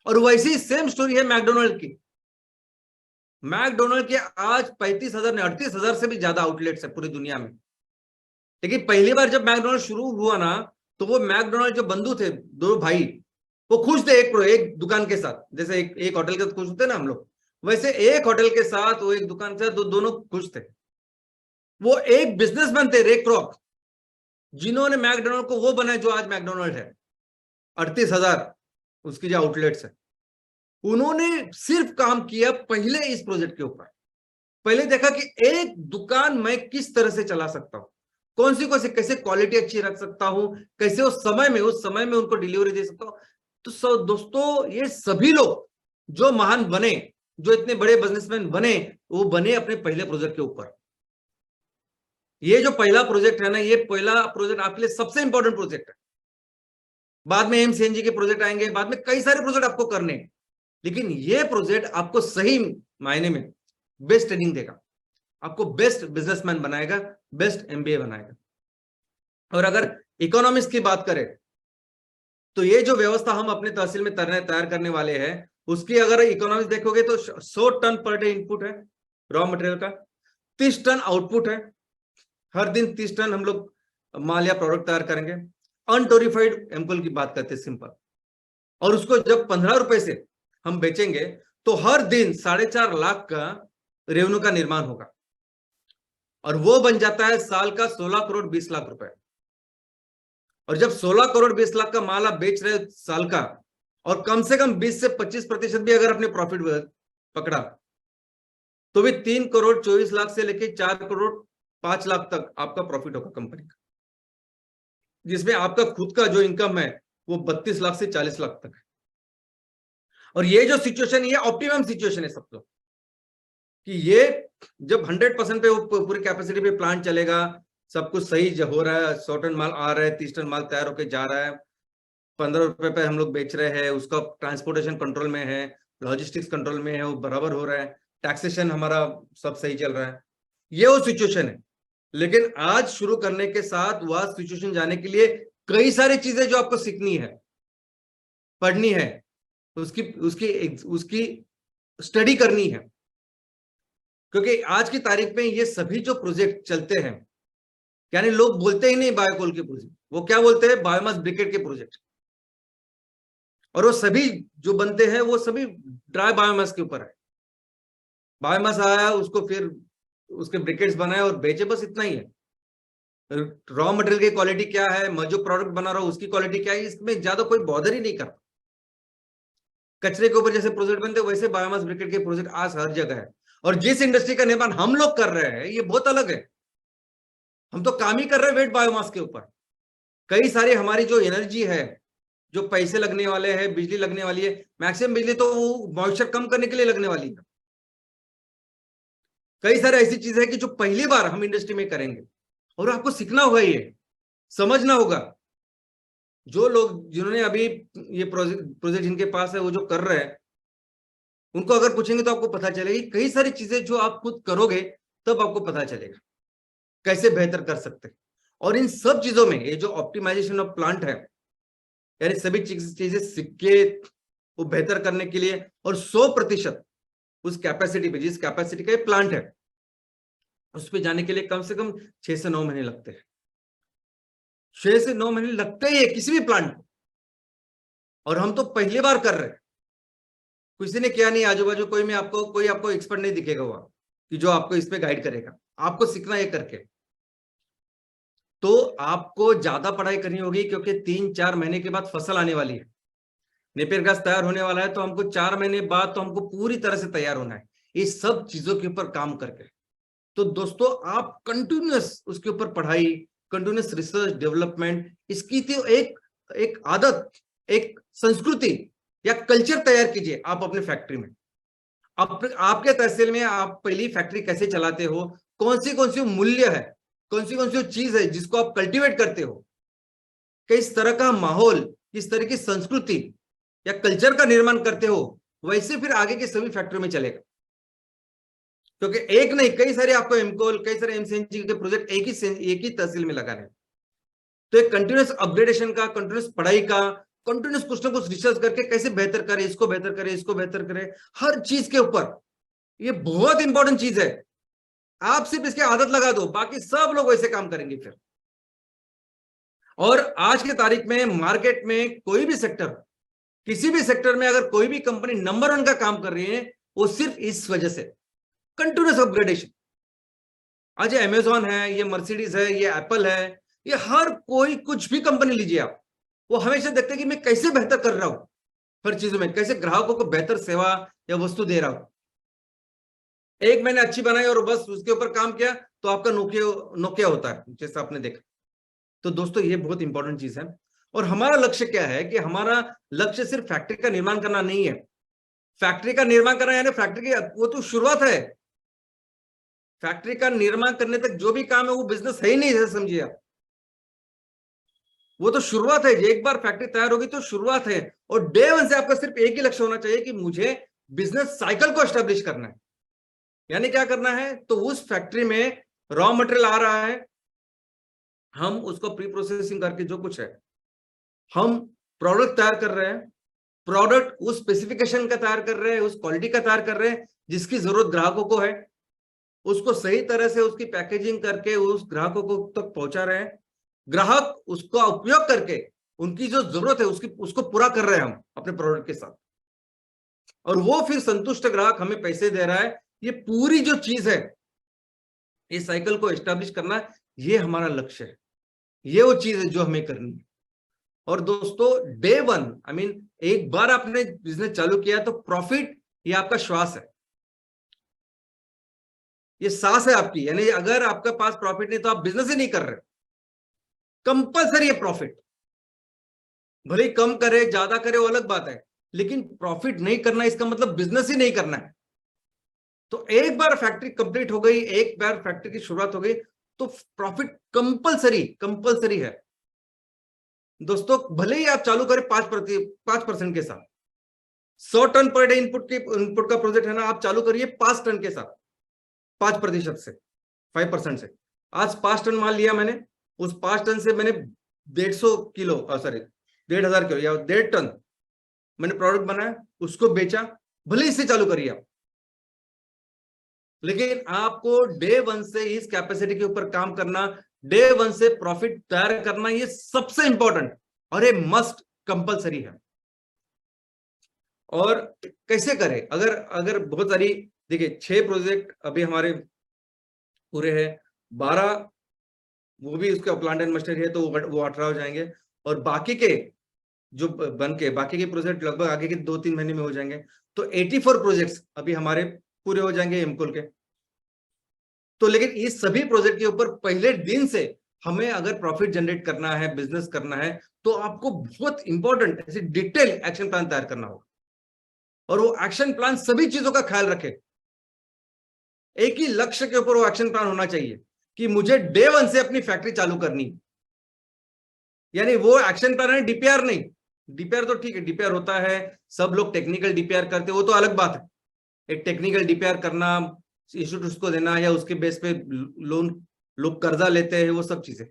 और वैसी सेम स्टोरी है मैकडोनल्ड की। मैकडोनल्ड के आज 35,000 38,000 से भी ज्यादा आउटलेट्स है पूरी दुनिया में। लेकिन पहली बार जब मैकडोनल्ड शुरू हुआ ना, तो वो मैकडोनल्ड जो बंधु थे, दो भाई, वो खुश थे एक दुकान के साथ। जैसे एक होटल के साथ खुश होते ना हम लोग, वैसे एक होटल के साथ, वो एक दुकान के साथ, दोनों खुश थे। वो एक बिजनेसमैन थे, रे क्रॉक, जिन्होंने मैकडोनल्ड को वो बनाया जो आज मैकडोनल्ड है। 38,000 उसकी जो आउटलेट्स है। उन्होंने सिर्फ काम किया पहले इस प्रोजेक्ट के ऊपर। पहले देखा कि एक दुकान मैं किस तरह से चला सकता हूं, कौन सी कैसे क्वालिटी अच्छी रख सकता हूं, कैसे उस समय में उनको डिलीवरी दे सकता हूं। तो दोस्तों, ये सभी लोग जो महान बने, जो इतने बड़े बिजनेसमैन बने, वो बने अपने पहले प्रोजेक्ट के ऊपर। ये जो पहला प्रोजेक्ट है ना, ये पहला प्रोजेक्ट आपके लिए सबसे इंपॉर्टेंट प्रोजेक्ट है। बाद में एमसीएनजी के प्रोजेक्ट आएंगे, बाद में कई सारे प्रोजेक्ट आपको करने हैं, लेकिन ये प्रोजेक्ट आपको सही मायने में बेस्ट ट्रेनिंग देगा, आपको बेस्ट बिजनेसमैन बनाएगा, बेस्ट एमबीए बनाएगा। और अगर इकोनॉमिक्स की बात करें तो ये जो व्यवस्था हम अपने तहसील में तैयार करने वाले हैं, उसकी अगर इकोनॉमिक्स देखोगे तो 100 टन पर डे इनपुट है रॉ मटेरियल का, 30 टन आउटपुट है, हर दिन 30 टन हम लोग माल या प्रोडक्ट तैयार करेंगे। अनटोरिफाइड एम्पल की बात करते हैं सिंपल, और उसको जब 15 रुपए से हम बेचेंगे तो हर दिन 4.5 लाख का रेवेन्यू का निर्माण होगा, और वो बन जाता है साल का 16 करोड़ 20 लाख रुपए। और जब 16 करोड़ 20 लाख का माल आप बेच रहे हो साल का, और कम से कम 20 से 25% भी अगर अपने प्रॉफिट पकड़ा, तो भी 3 करोड़ 24 लाख से लेकर 4 करोड़ 5 लाख तक आपका प्रॉफिट होगा कंपनी का, जिसमें आपका खुद का जो इनकम है वो 32 लाख से 40 लाख तक है। और ये जो सिचुएशन, ये ऑप्टिमम सिचुएशन है सबको, कि ये जब 100% पे वो पूरी कैपेसिटी पे प्लांट चलेगा, सब कुछ सही हो रहा है, 100 टन माल आ रहा है, 30 टन माल तैयार होकर जा रहा है, 15 रुपए पे हम लोग बेच रहे हैं, उसका ट्रांसपोर्टेशन कंट्रोल में है, लॉजिस्टिक्स कंट्रोल में है, वो बराबर हो रहा है, टैक्सेशन हमारा सब सही चल रहा है, ये वो सिचुएशन है। लेकिन आज शुरू करने के साथ वह सिचुएशन जाने के लिए कई सारी चीजें जो आपको सीखनी है, पढ़नी है, उसकी उसकी उसकी स्टडी करनी है, क्योंकि आज की तारीख में ये सभी जो प्रोजेक्ट चलते हैं, यानी लोग बोलते ही नहीं बायोकोल के प्रोजेक्ट, वो क्या बोलते हैं, बायोमास ब्रिकेट के प्रोजेक्ट, और वो सभी जो बनते हैं वो सभी ड्राई बायोमास के ऊपर है। बायोमास आया, उसको फिर उसके ब्रिकेट्स बनाए और बेचे, बस इतना ही है। रॉ मटेरियल की क्वालिटी क्या है, मैं जो प्रोडक्ट बना रहा हूं उसकी क्वालिटी क्या है, इसमें ज्यादा कोई बॉदर ही नहीं करता। कचरे के ऊपर जैसे प्रोजेक्ट बनते हैं, वैसे बायोमास ब्रिकेट के प्रोजेक्ट आज हर जगह है। और जिस इंडस्ट्री का निर्माण हम लोग कर रहे हैं ये बहुत अलग है, हम तो काम ही कर रहे हैं वेट बायोमास के ऊपर। कई सारी हमारी जो एनर्जी है, जो पैसे लगने वाले हैं, बिजली लगने वाली है, मैक्सिमम बिजली तो मॉइस्चर कम करने के लिए लगने वाली है। कई सारे ऐसी चीजें हैं कि जो पहली बार हम इंडस्ट्री में करेंगे, और आपको सीखना होगा, ये समझना होगा। जो लोग जिन्होंने अभी ये प्रोजेक्ट जिनके पास है, वो जो कर रहे हैं, उनको अगर पूछेंगे तो आपको पता चलेगा कई सारी चीजें जो आप खुद करोगे तब आपको पता चलेगा कैसे बेहतर कर सकते हैं। और इन सब चीजों में ये जो ऑप्टिमाइजेशन ऑफ प्लांट है, यानी सभी चीजें सीख के वो बेहतर करने के लिए, और 100% उस कैपेसिटी पे, जिस कैपेसिटी का ये प्लांट है, उस पे जाने के लिए कम से कम 6 से 9 महीने लगते हैं। 6 से 9 महीने लगते ही है किसी भी प्लांट को, और हम तो पहली बार कर रहे हैं, किसी ने किया नहीं, आजू बाजू कोई आपको एक्सपर्ट नहीं दिखेगा वहां कि जो आपको इस पे गाइड करेगा, आपको सीखना है करके। तो आपको ज्यादा पढ़ाई करनी होगी, क्योंकि 3-4 महीने के बाद फसल आने वाली है, नेपियर घास तैयार होने वाला है, तो हमको 4 महीने बाद तो हमको पूरी तरह से तैयार होना है इस सब चीजों के ऊपर काम करके। तो दोस्तों, आप कंटिन्यूअस उसके ऊपर पढ़ाई, कंटिन्यूअस रिसर्च डेवलपमेंट, इसकी तो एक आदत, एक संस्कृति या कल्चर तैयार कीजिए आप अपने फैक्ट्री में। आपके तहसील में आप पहली फैक्ट्री कैसे चलाते हो, कौन सी मूल्य है, कौन सी चीज है जिसको आप कल्टीवेट करते हो, किस तरह का माहौल, किस तरह की संस्कृति या कल्चर का निर्माण करते हो, वैसे फिर आगे की सभी फैक्ट्री में चलेगा। क्योंकि एक नहीं, कई सारे आपको एमकोल, कई सारे एमसीएनजी के प्रोजेक्ट एक ही तहसील में लगा रहे हैं। तो एक कंटिन्यूस अपग्रेडेशन का, कंटिन्यूस पढ़ाई का, कंटिन्यूस कुछ ना कुछ रिसर्च करके कैसे बेहतर करे, इसको बेहतर करे, इसको बेहतर करे, हर चीज के ऊपर, ये बहुत इंपॉर्टेंट चीज है। आप सिर्फ इसकी आदत लगा दो, बाकी सब लोग वैसे काम करेंगे फिर। और आज की तारीख में मार्केट में कोई भी सेक्टर, किसी भी सेक्टर में अगर कोई भी कंपनी नंबर 1 का काम कर रही है, वो सिर्फ इस वजह से, कंटिन्यूस अपग्रेडेशन। आज ये अमेजॉन है, ये मर्सिडीज है, ये एप्पल है, ये हर कोई, कुछ भी कंपनी लीजिए आप, वो हमेशा देखते हैं कि मैं कैसे बेहतर कर रहा हूं हर चीजों में, कैसे ग्राहकों को बेहतर सेवा या वस्तु दे रहा हूं। एक मैंने अच्छी बनाई और बस उसके ऊपर काम किया तो आपका नोकिया होता है, जैसा आपने देखा। तो दोस्तों, ये बहुत इंपॉर्टेंट चीज है। और हमारा लक्ष्य क्या है कि हमारा लक्ष्य सिर्फ फैक्ट्री का निर्माण करना नहीं है। फैक्ट्री का निर्माण करना यानी फैक्ट्री की वो तो शुरुआत है, फैक्ट्री का निर्माण करने तक जो भी काम है वो बिजनेस है ही नहीं, जैसे समझिए आप। वो तो शुरुआत है, एक बार फैक्ट्री तैयार होगी तो शुरुआत है। और डे वन से आपका सिर्फ एक ही लक्ष्य होना चाहिए कि मुझे बिजनेस साइकिल को एस्टेब्लिश करना है। यानी क्या करना है, तो उस फैक्ट्री में रॉ मटेरियल आ रहा है, हम उसको प्री प्रोसेसिंग करके जो कुछ है हम प्रोडक्ट तैयार कर रहे हैं, प्रोडक्ट उस स्पेसिफिकेशन का तैयार कर रहे हैं, उस क्वालिटी का तैयार कर रहे हैं जिसकी जरूरत ग्राहकों को है, उसको सही तरह से उसकी पैकेजिंग करके उस ग्राहकों को तक पहुंचा रहे हैं, ग्राहक उसका उपयोग करके उनकी जो जरूरत है उसको पूरा कर रहे हैं हम अपने प्रोडक्ट के साथ, और वो फिर संतुष्ट ग्राहक हमें पैसे दे रहा है। ये पूरी जो चीज है, इस साइकिल को एस्टेब्लिश करना, ये हमारा लक्ष्य है, ये वो चीज है जो हमें करनी है। और दोस्तों डे वन, आई मीन एक बार आपने बिजनेस चालू किया तो प्रॉफिट ये आपका श्वास है, ये सांस है आपकी। यानी अगर आपके पास प्रॉफिट नहीं तो आप बिजनेस ही नहीं कर रहे। कंपलसरी है प्रॉफिट, भले ही कम करे ज्यादा करे वो अलग बात है, लेकिन प्रॉफिट नहीं करना इसका मतलब बिजनेस ही नहीं करना है। तो एक बार फैक्ट्री कंप्लीट हो गई, एक बार फैक्ट्री की शुरुआत हो गई तो प्रॉफिट कंपलसरी कंपलसरी है दोस्तों। भले ही आप चालू करें 5% के साथ, 100 टन पर डे इनपुट का प्रोजेक्ट है ना, आप चालू करिए 5 टन के साथ, 5% से, 5% से। आज 5 टन माल लिया मैंने, उस 5 टन से मैंने 150 किलो, सॉरी 1,500 किलो या 1.5 टन मैंने प्रोडक्ट बनाया, उसको बेचा। भले इससे चालू करिए आप, लेकिन आपको डे वन से इस कैपेसिटी के ऊपर काम करना, डे वन से प्रॉफिट तैयार करना, ये सबसे इंपॉर्टेंट और ये मस्ट कंपलसरी है। और कैसे करें, अगर अगर बहुत सारी, देखिए 6 प्रोजेक्ट अभी हमारे पूरे हैं, 12 वो भी उसका प्लांट एंड मशीनरी है तो वो 18 हो जाएंगे, और बाकी के जो बन के बाकी के प्रोजेक्ट लगभग आगे के 2-3 महीने में हो जाएंगे। तो 84 प्रोजेक्ट्स अभी हमारे पूरे हो जाएंगे एमकोल के। तो लेकिन इस सभी प्रोजेक्ट के ऊपर पहले दिन से हमें अगर प्रॉफिट जनरेट करना है, बिजनेस करना है, तो आपको बहुत इंपॉर्टेंट ऐसे डिटेल एक्शन प्लान तैयार करना होगा। और वो एक्शन प्लान सभी चीजों का ख्याल रखे, एक ही लक्ष्य के ऊपर वो एक्शन प्लान होना चाहिए कि मुझे डे वन से अपनी फैक्ट्री चालू करनी। यानी वो एक्शन प्लान है, डीपीआर नहीं। डीपीआर तो ठीक है, डीपीआर होता है, सब लोग टेक्निकल डीपीआर करते हैं, वो तो अलग बात है। एक टेक्निकल डीपीआर करना, इंस्टीट्यूट उसको देना, या उसके बेस पे लोन लोग कर्जा लेते हैं, वो सब चीजें।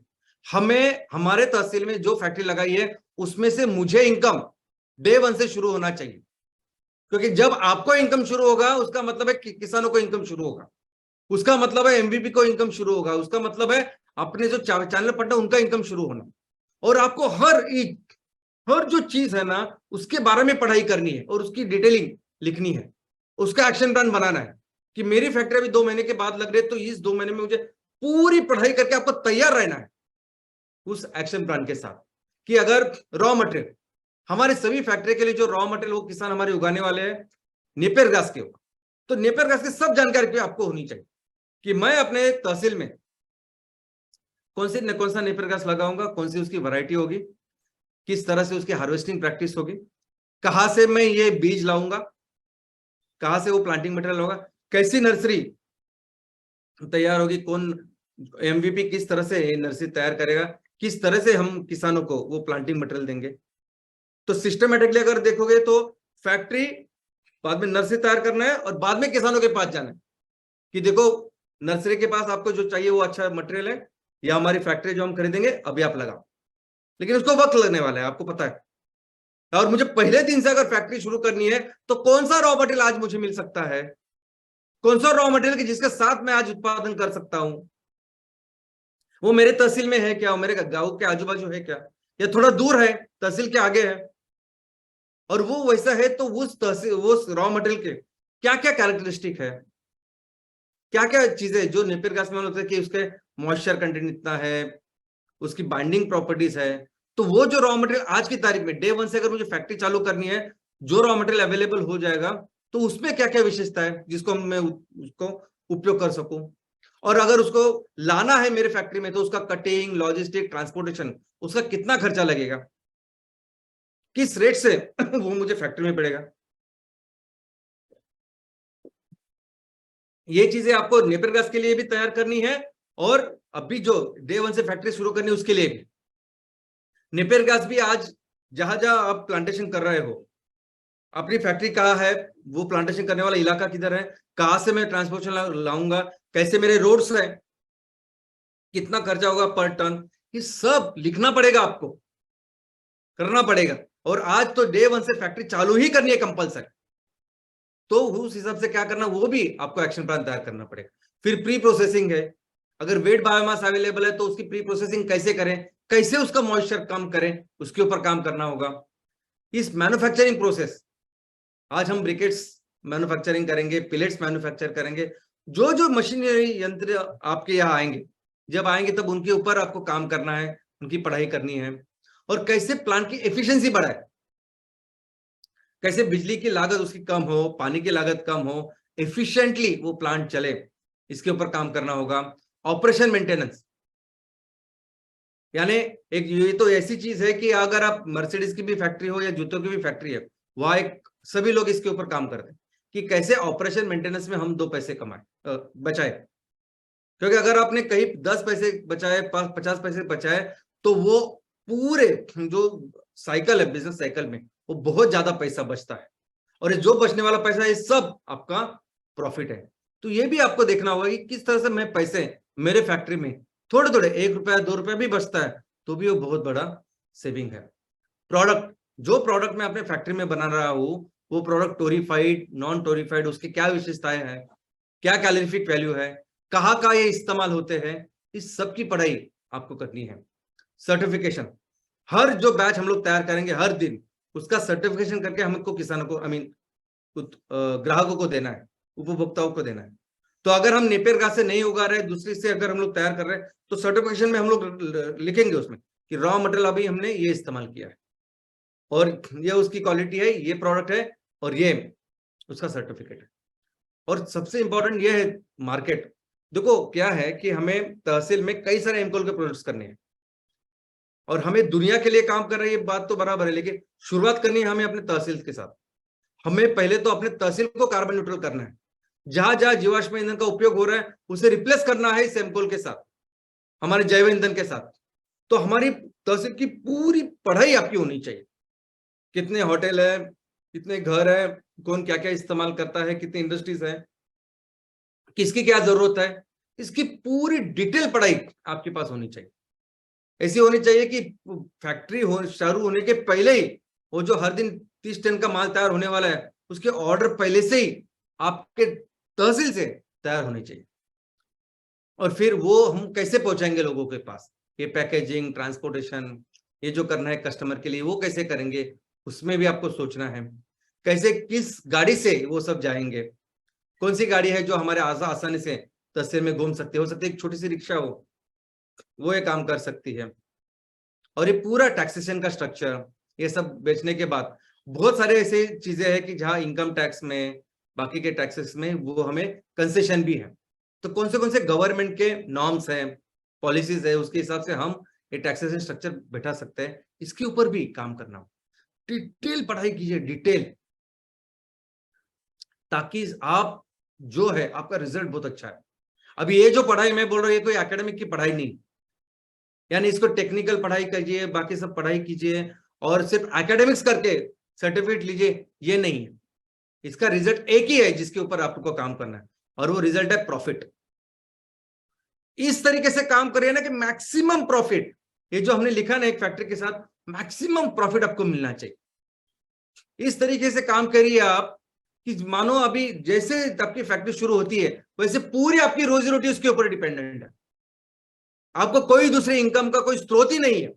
हमें हमारे तहसील में जो फैक्ट्री लगाई है उसमें से मुझे इनकम डे वन से शुरू होना चाहिए, क्योंकि जब आपको इनकम शुरू होगा उसका मतलब है कि किसानों को इनकम शुरू होगा, उसका मतलब है एमवीपी को इनकम शुरू होगा, उसका मतलब है अपने जो चैनल पार्टनर उनका इनकम शुरू होना। और आपको हर जो चीज है ना उसके बारे में पढ़ाई करनी है और उसकी डिटेलिंग लिखनी है, उसका एक्शन प्लान बनाना है कि मेरी फैक्ट्री अभी 2 महीने के बाद लग रही है, तो इस 2 महीने में मुझे पूरी पढ़ाई करके आपको तैयार रहना है उस एक्शन प्लान के साथ। कि अगर रॉ मटेरियल, हमारे सभी फैक्ट्री के लिए जो रॉ मटेरियल वो किसान हमारे उगाने वाले हैं नेपियर घास के ऊपर, तो नेपियर घास की सब जानकारी आपको होनी चाहिए कि मैं अपने तहसील में कौन सा नेपियर घास लगाऊंगा, कौन सी उसकी वैरायटी होगी, किस तरह से उसकी हार्वेस्टिंग प्रैक्टिस होगी, कहां से मैं ये बीज लाऊंगा, कहां से वो प्लांटिंग मटेरियल होगा, कैसी नर्सरी तैयार होगी, कौन एमवीपी किस तरह से नर्सरी तैयार करेगा, किस तरह से हम किसानों को वो प्लांटिंग मटेरियल देंगे। तो सिस्टमेटिकली अगर देखोगे तो फैक्ट्री, बाद में नर्सरी तैयार करना है और बाद में किसानों के पास जाना है कि देखो नर्सरी के पास आपको जो चाहिए वो अच्छा मटेरियल है, या हमारी फैक्ट्री जो हम खरीदेंगे अभी आप लगाओ, लेकिन उसको वक्त लगने वाला है, आपको पता है। और मुझे पहले दिन से अगर फैक्ट्री शुरू करनी है तो कौन सा रॉ मटेरियल आज मुझे मिल सकता है, कौन सा रॉ मटेरियल की जिसके साथ मैं आज उत्पादन कर सकता हूं, वो मेरे तहसील में है क्या, मेरे गांव के आजू बाजू है क्या, या थोड़ा दूर है तहसील के आगे है, और वो वैसा है तो उस तहसील वो रॉ मटेरियल के क्या क्या कैरेक्टरिस्टिक है, क्या क्या चीजें जो नेपियर घास में होता है कि उसके मॉइस्चर कंटेंट इतना है, उसकी बाइंडिंग प्रॉपर्टीज है। तो वो जो रॉ मटेरियल आज की तारीख में डे वन से अगर मुझे फैक्ट्री चालू करनी है, जो रॉ मटेरियल अवेलेबल हो जाएगा तो उसमें क्या क्या विशेषता है जिसको मैं उसको उपयोग कर सकूं, और अगर उसको लाना है मेरे फैक्ट्री में तो उसका कटिंग, लॉजिस्टिक, ट्रांसपोर्टेशन, उसका कितना खर्चा लगेगा, किस रेट से वो मुझे फैक्ट्री में पड़ेगा। ये चीजें आपको नेपियर ग्रास के लिए भी तैयार करनी है, और अभी जो डे 1 से फैक्ट्री शुरू करनी है उसके लिए भी। नेपियर ग्रास भी आज जहां जहां आप प्लांटेशन कर रहे हो, अपनी फैक्ट्री कहाँ है, वो प्लांटेशन करने वाला इलाका किधर है, कहां से मैं ट्रांसपोर्टेशन लाऊंगा, कैसे मेरे रोड्स है, कितना खर्चा होगा पर टन, ये सब लिखना पड़ेगा, आपको करना पड़ेगा। और आज तो डे 1 से फैक्ट्री चालू ही करनी है कंपल्सरी, तो उस हिसाब से क्या करना वो भी आपको एक्शन प्लान तैयार करना पड़ेगा। फिर प्री प्रोसेसिंग है, अगर वेट बायोमास अवेलेबल है तो उसकी प्री प्रोसेसिंग कैसे करें, कैसे उसका मॉइस्चर कम करें, उसके ऊपर काम करना होगा। इस मैन्युफैक्चरिंग प्रोसेस, आज हम ब्रिकेट्स मैन्युफैक्चरिंग करेंगे, पिलेट्स मैन्युफैक्चर करेंगे, जो जो मशीनरी यंत्र आपके यहाँ आएंगे, जब आएंगे तब उनके ऊपर आपको काम करना है, उनकी पढ़ाई करनी है। और कैसे प्लांट की एफिशिएंसी बढ़ाए, कैसे बिजली की लागत उसकी कम हो, पानी की लागत कम हो, एफिशिएंटली वो प्लांट चले, इसके ऊपर काम करना होगा। ऑपरेशन मेंटेनेंस, यानी एक ये तो ऐसी चीज है कि अगर आप मर्सिडीज की भी फैक्ट्री हो या जूतों की भी फैक्ट्री है, वहां एक सभी लोग इसके ऊपर काम करते हैं कि कैसे ऑपरेशन मेंटेनेंस में हम 2 पैसे कमाए, बचाए। क्योंकि अगर आपने कहीं 10 पैसे बचाए, 50 पैसे बचाए, तो वो पूरे जो साइकिल है, बिजनेस साइकिल में, वो बहुत ज्यादा पैसा बचता है, और ये जो बचने वाला पैसा है सब आपका प्रॉफिट है। तो ये भी आपको देखना होगा कि किस तरह से मैं पैसे मेरे फैक्ट्री में थोड़े थोड़े 1 रुपया 2 रुपया भी बचता है तो भी वो बहुत बड़ा सेविंग है। प्रोडक्ट, जो प्रोडक्ट मैं अपने फैक्ट्री में बना रहा हूं, वो प्रोडक्ट टोरीफाइड, नॉन टोरीफाइड, उसकी क्या विशेषताएं हैं, क्या कैलोरीफिक वैल्यू है, कहाँ का ये इस्तेमाल होते हैं, इस सब की पढ़ाई आपको करनी है। सर्टिफिकेशन, हर जो बैच हम लोग तैयार करेंगे हर दिन, उसका सर्टिफिकेशन करके हमको किसानों को, ग्राहकों को देना है, उपभोक्ताओं को देना है। तो अगर हम नेपियर घास से नहीं उगा रहे, दूसरी से अगर हम लोग तैयार कर रहे हैं, तो सर्टिफिकेशन में हम लोग लिखेंगे उसमें कि रॉ मटेरियल अभी हमने ये इस्तेमाल किया है, और ये उसकी क्वालिटी है, ये प्रोडक्ट है, और ये उसका सर्टिफिकेट है। और सबसे इंपॉर्टेंट ये है मार्केट। देखो क्या है कि हमें तहसील में कई सारे एमकोल के प्रोडक्ट्स करने हैं, और हमें दुनिया के लिए काम कर रही है, बात तो बराबर है, लेकिन शुरुआत करनी है हमें अपने तहसील के साथ। हमें पहले तो अपने तहसील को कार्बन न्यूट्रल करना है, जहां जहां जीवाश्म ईंधन का उपयोग हो रहा है उसे रिप्लेस करना है इस एमकोल के साथ, हमारे जैव ईंधन के साथ। तो हमारी तहसील की पूरी पढ़ाई आपकी होनी चाहिए, कितने होटल है, कितने घर है, कौन क्या क्या इस्तेमाल करता है, कितनी इंडस्ट्रीज है, किसकी क्या जरूरत है, इसकी पूरी डिटेल पढ़ाई आपके पास होनी चाहिए। ऐसी होनी चाहिए कि फैक्ट्री शुरू होने के पहले ही वो जो हर दिन 30 टन का माल तैयार होने वाला है, उसके ऑर्डर पहले से ही आपके तहसील से तैयार होने चाहिए। और फिर वो हम कैसे पहुंचाएंगे लोगों के पास, ये पैकेजिंग, ट्रांसपोर्टेशन, ये जो करना है कस्टमर के लिए वो कैसे करेंगे, उसमें भी आपको सोचना है। कैसे, किस गाड़ी से वो सब जाएंगे, कौन सी गाड़ी है जो हमारे आसानी से तहसील में घूम सकती है, हो सकती है एक छोटी सी रिक्शा हो, वो ये काम कर सकती है। और ये पूरा टैक्सेशन का स्ट्रक्चर, ये सब बेचने के बाद बहुत सारे ऐसे चीजें हैं कि जहां इनकम टैक्स में, बाकी के टैक्सेस में वो हमें कंसेशन भी है। तो कौन से गवर्नमेंट के नॉर्म्स हैं, पॉलिसीज है, उसके हिसाब से हम ये टैक्सेशन स्ट्रक्चर बैठा सकते हैं, इसके ऊपर भी काम करना हो। डिटेल पढ़ाई कीजिए, डिटेल, ताकि आप जो है आपका रिजल्ट बहुत अच्छा है। अभी ये जो पढ़ाई मैं बोल रहा हूँ, ये कोई एकेडमिक की पढ़ाई नहीं, यानी इसको टेक्निकल पढ़ाई कीजिए, बाकी सब पढ़ाई कीजिए, और सिर्फ एकेडमिक्स करके सर्टिफिकेट लीजिए, ये नहीं है। इसका रिजल्ट एक ही है जिसके ऊपर आपको काम करना है, और वो रिजल्ट है प्रॉफिट। इस तरीके से काम करिए ना कि मैक्सिमम प्रॉफिट, ये जो हमने लिखा ना एक फैक्ट्री के साथ, मैक्सिमम प्रॉफिट आपको मिलना चाहिए। इस तरीके से काम करिए आप कि मानो अभी जैसे आपकी फैक्ट्री शुरू होती है, वैसे पूरी आपकी रोजी रोटी उसके ऊपर डिपेंडेंट है, आपको कोई दूसरे इनकम का कोई स्रोत ही नहीं है।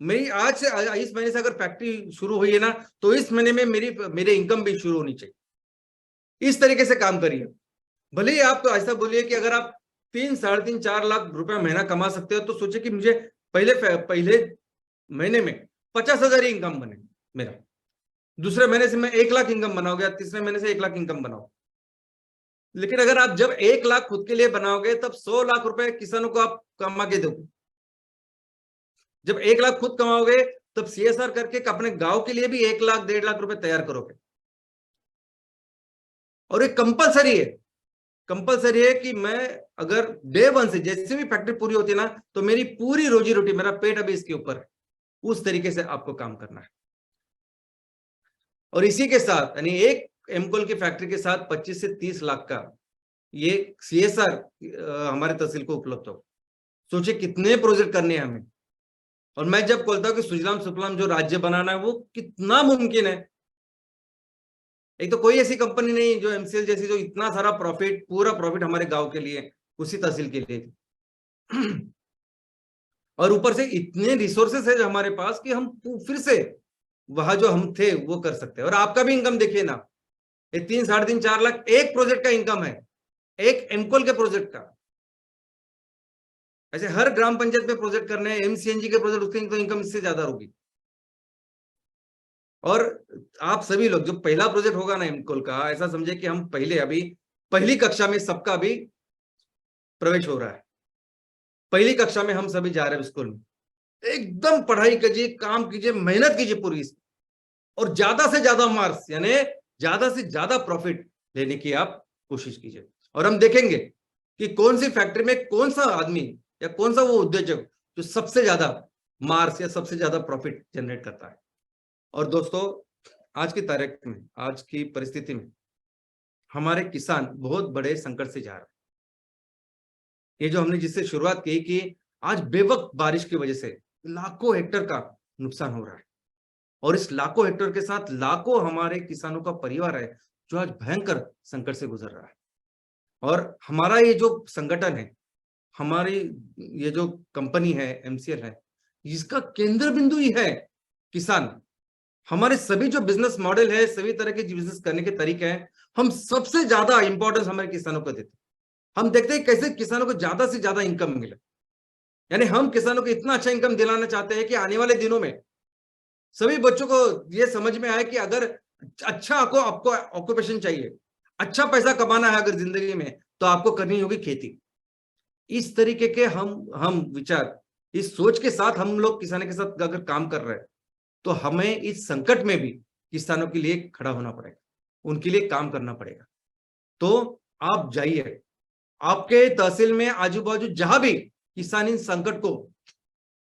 मेरी आज से, इस महीने से अगर फैक्ट्री शुरू हुई है ना, तो इस महीने में मेरे इनकम भी शुरू होनी चाहिए। इस तरीके से काम करिए। भले ही आप तो ऐसा बोलिए कि अगर आप 3, 3.5, 4 लाख रुपया महीना कमा सकते हो, तो सोचे कि मुझे पहले महीने में 50,000 ही इनकम बने मेरा, दूसरे महीने से मैं 1 लाख इनकम बनाओगे, तीसरे महीने से 1 लाख इनकम बनाओ। लेकिन अगर आप जब 1 लाख खुद के लिए बनाओगे, तब 100 लाख रुपए किसानों को आप कमा के दोगे। जब 1 लाख खुद कमाओगे, तब सीएसआर करके अपने गांव के लिए भी 1 लाख 1.5 लाख रुपए तैयार करोगे। और ये कंपलसरी है कि मैं अगर डे वन से जैसे भी फैक्ट्री पूरी होती है ना, तो मेरी पूरी रोजी रोटी, मेरा पेट अभी इसके ऊपर है, उस तरीके से आपको काम करना है। और इसी के साथ यानी एक एमकोल की फैक्ट्री के साथ 25 से 30 लाख का ये CSR हमारे तहसील को उपलब्ध हो। सोचिए कितने प्रोजेक्ट करने हैं हमें। और मैं जब बोलता हूँ कि सुजलाम सुफलाम जो राज्य बनाना है वो कितना मुमकिन है। एक तो कोई ऐसी कंपनी नहीं जो MCL जैसी जो इतना सारा प्रॉफिट, पूरा प्रॉफिट हमारे गांव के लिए, उसी तहसील के लिए और ऊपर से इतने रिसोर्सेस है जो हमारे पास कि हम फिर से वहां जो हम थे वो कर सकते हैं। और आपका भी इनकम देखिए ना, ये 3, 3.5, 4 लाख एक प्रोजेक्ट का इनकम है, एक एमकोल के प्रोजेक्ट का। ऐसे हर ग्राम पंचायत में प्रोजेक्ट करने हैं, MCNG के प्रोजेक्ट, उसकी तो इनकम इससे ज्यादा होगी। और आप सभी लोग जो पहला प्रोजेक्ट होगा ना एमकोल का, ऐसा समझे कि हम पहले अभी पहली कक्षा में सबका भी प्रवेश हो रहा है। पहली कक्षा में हम सभी जा रहे हैं स्कूल में। एकदम पढ़ाई कीजिए, काम कीजिए, मेहनत कीजिए पूरी, और ज्यादा से ज्यादा मार्क्स यानी ज्यादा से ज्यादा प्रॉफिट लेने की आप कोशिश कीजिए। और हम देखेंगे कि कौन सी फैक्ट्री में कौन सा आदमी या कौन सा वो उद्योजक जो सबसे ज्यादा मार्क्स या सबसे ज्यादा प्रॉफिट जनरेट करता है। और दोस्तों, आज की तारीख में, आज की परिस्थिति में हमारे किसान बहुत बड़े संकट से जा रहे हैं। ये जो हमने जिससे शुरुआत की कि आज बेवक्त बारिश की वजह से लाखों हेक्टेयर का नुकसान हो रहा है, और इस लाखों हेक्टेयर के साथ लाखों हमारे किसानों का परिवार है जो आज भयंकर संकट से गुजर रहा है। और हमारा ये जो संगठन है, हमारी ये जो कंपनी है MCL है, इसका केंद्र बिंदु ही है किसान। हमारे सभी जो बिजनेस मॉडल है, सभी तरह के बिजनेस करने के तरीके हैं, हम सबसे ज्यादा इंपॉर्टेंस हमारे किसानों को देते हैं। हम देखते हैं कैसे किसानों को ज्यादा से ज्यादा इनकम मिले। यानी हम किसानों को इतना अच्छा इनकम दिलाना चाहते हैं कि आने वाले दिनों में सभी बच्चों को ये समझ में आए कि अगर अच्छा आपको ऑक्यूपेशन चाहिए, अच्छा पैसा कमाना है अगर जिंदगी में, तो आपको करनी होगी खेती। इस तरीके के हम विचार, इस सोच के साथ हम लोग किसानों के साथ अगर काम कर रहे हैं, तो हमें इस संकट में भी किसानों के लिए खड़ा होना पड़ेगा, उनके लिए काम करना पड़ेगा। तो आप जाइए, आपके तहसील में आजू बाजू जहां भी किसान इन संकट को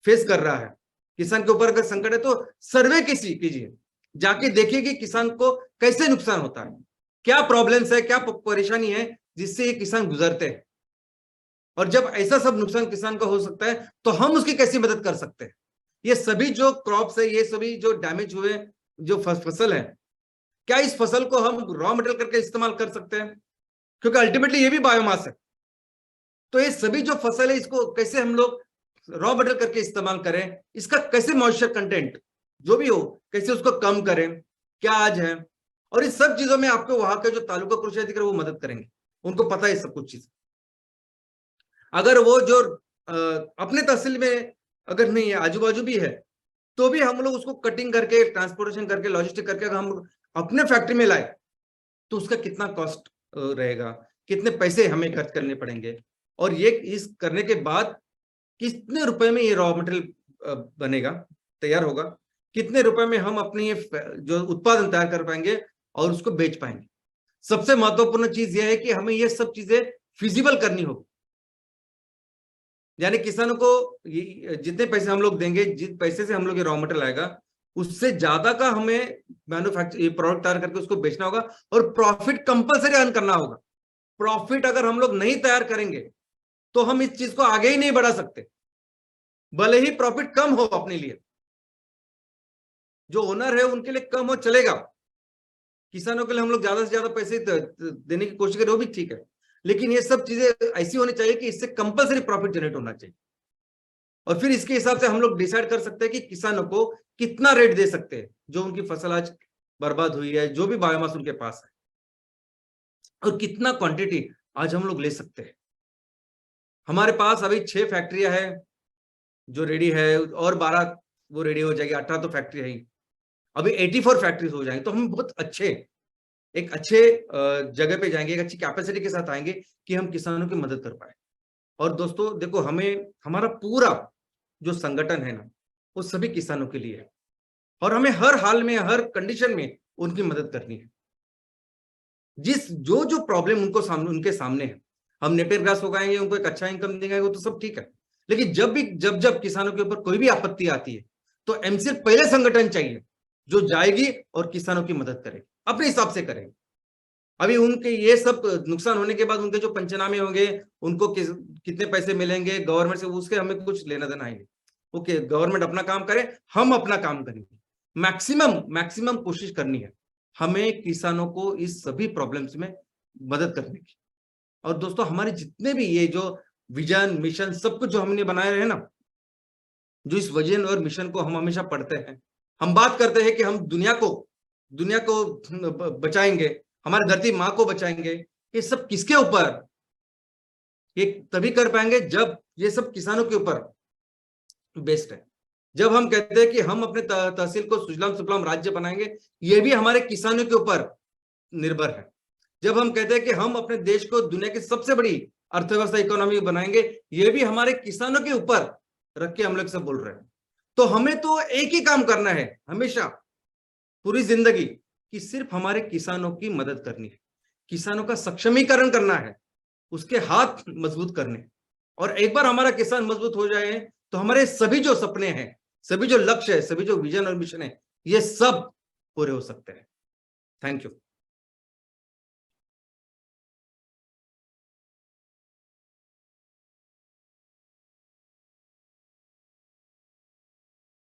फेस कर रहा है, किसान के ऊपर अगर संकट है, तो सर्वे कीजिए, जाके देखिए कि किसान को कैसे नुकसान होता है, क्या प्रॉब्लम्स है, क्या परेशानी है जिससे ये किसान गुजरते हैं। और जब ऐसा सब नुकसान किसान का हो सकता है, तो हम उसकी कैसी मदद कर सकते हैं। ये सभी जो क्रॉप्स है, ये सभी जो डैमेज हुए जो फसल है, क्या इस फसल को हम रॉ मटेरियल करके इस्तेमाल कर सकते हैं, क्योंकि अल्टीमेटली ये भी बायोमास है। तो ये सभी जो फसल है, इसको कैसे हम लोग रॉ मटेरियल करके इस्तेमाल करें, इसका कैसे मॉइस्चर कंटेंट जो भी हो कैसे उसको कम करें, क्या आज है। और इस सब चीजों में आपको वहां के जो तालुका कृषि अधिकारी वो मदद करेंगे, उनको पता है सब कुछ चीज। अगर वो जो अपने तहसील में अगर नहीं है, आजू बाजू भी है, तो भी हम लोग उसको कटिंग करके, ट्रांसपोर्टेशन करके, लॉजिस्टिक करके अगर हम लोग अपने फैक्ट्री में लाए, तो उसका कितना कॉस्ट रहेगा, कितने पैसे हमें खर्च करने पड़ेंगे, और ये इस करने के बाद कितने रुपए में ये रॉ मटेरियल बनेगा, तैयार होगा, कितने रुपए में हम अपनी ये जो उत्पादन तैयार कर पाएंगे और उसको बेच पाएंगे। सबसे महत्वपूर्ण चीज यह है कि हमें ये सब चीजें फिजिबल करनी होगी। यानी किसानों को जितने पैसे हम लोग देंगे, जिस पैसे से हम लोग ये रॉ मटेरियल आएगा, उससे ज्यादा का हमें मैन्युफैक्चर प्रोडक्ट तैयार करके उसको बेचना होगा, और प्रॉफिट कंपलसरी अर्न करना होगा। प्रॉफिट अगर हम लोग नहीं तैयार करेंगे, तो हम इस चीज को आगे ही नहीं बढ़ा सकते, भले ही प्रॉफिट कम हो अपने लिए, जो ओनर है उनके लिए कम हो चलेगा, किसानों के लिए हम लोग ज्यादा से ज्यादा पैसे देने की कोशिश करें, वो भी ठीक है, लेकिन ये सब चीजें ऐसी होनी चाहिए कि इससे कंपलसरी प्रॉफिट जनरेट होना चाहिए। और फिर इसके हिसाब से हम लोग डिसाइड कर सकते हैं कि किसानों को कितना रेट दे सकते हैं जो उनकी फसल आज बर्बाद हुई है, जो भी बायोमास उनके पास है, और कितना क्वांटिटी आज हम लोग ले सकते हैं। हमारे पास अभी 6 फैक्ट्रियां हैं जो रेडी है, और 12 वो रेडी हो जाएगी, 18 तो फैक्ट्री है ही, अभी 84 फैक्ट्रीज हो जाएंगे। तो हम बहुत एक अच्छे जगह पे जाएंगे, एक अच्छी कैपेसिटी के साथ आएंगे कि हम किसानों की मदद कर पाए। और दोस्तों देखो, हमें हमारा पूरा जो संगठन है ना, वो सभी किसानों के लिए है, और हमें हर हाल में, हर कंडीशन में उनकी मदद करनी है। जिस जो जो प्रॉब्लम उनके सामने है, हम नेपियर ग्रास उगाएंगे, उनको एक अच्छा इनकम देंगे, वो तो सब ठीक है, लेकिन जब किसानों के ऊपर कोई भी आपत्ति आती है तो एमसीएल पहले संगठन चाहिए जो जाएगी और किसानों की मदद करेगी, अपने हिसाब से करेगी। अभी उनके ये सब नुकसान होने के बाद उनके जो पंचनामे होंगे, उनको कितने पैसे मिलेंगे गवर्नमेंट से, उसके हमें कुछ लेना देना है। ओके, गवर्नमेंट अपना काम करे, हम अपना काम करेंगे। मैक्सिमम कोशिश करनी है हमें किसानों को इस सभी प्रॉब्लम्स में मदद करने की। और दोस्तों, हमारे जितने भी ये जो विजन मिशन सब कुछ जो हमने बनाए हैं ना, जो इस विजन और मिशन को हम हमेशा पढ़ते हैं, हम बात करते हैं कि हम दुनिया को बचाएंगे, हमारी धरती माँ को बचाएंगे, ये सब किसके ऊपर? ये तभी कर पाएंगे जब ये सब किसानों के ऊपर बेस्ड है। जब हम कहते हैं कि हम अपने तहसील को सुजलाम सुफलाम राज्य बनाएंगे, ये भी हमारे किसानों के ऊपर निर्भर है। जब हम कहते हैं कि हम अपने देश को दुनिया की सबसे बड़ी अर्थव्यवस्था इकोनॉमी बनाएंगे, ये भी हमारे किसानों के ऊपर रख के हम लोग सब बोल रहे हैं। तो हमें तो एक ही काम करना है हमेशा, पूरी जिंदगी, कि सिर्फ हमारे किसानों की मदद करनी है, किसानों का सक्षमीकरण करना है, उसके हाथ मजबूत करने। और एक बार हमारा किसान मजबूत हो जाए तो हमारे सभी जो सपने हैं, सभी जो लक्ष्य है, सभी जो विजन और मिशन है, ये सब पूरे हो सकते हैं। Thank you.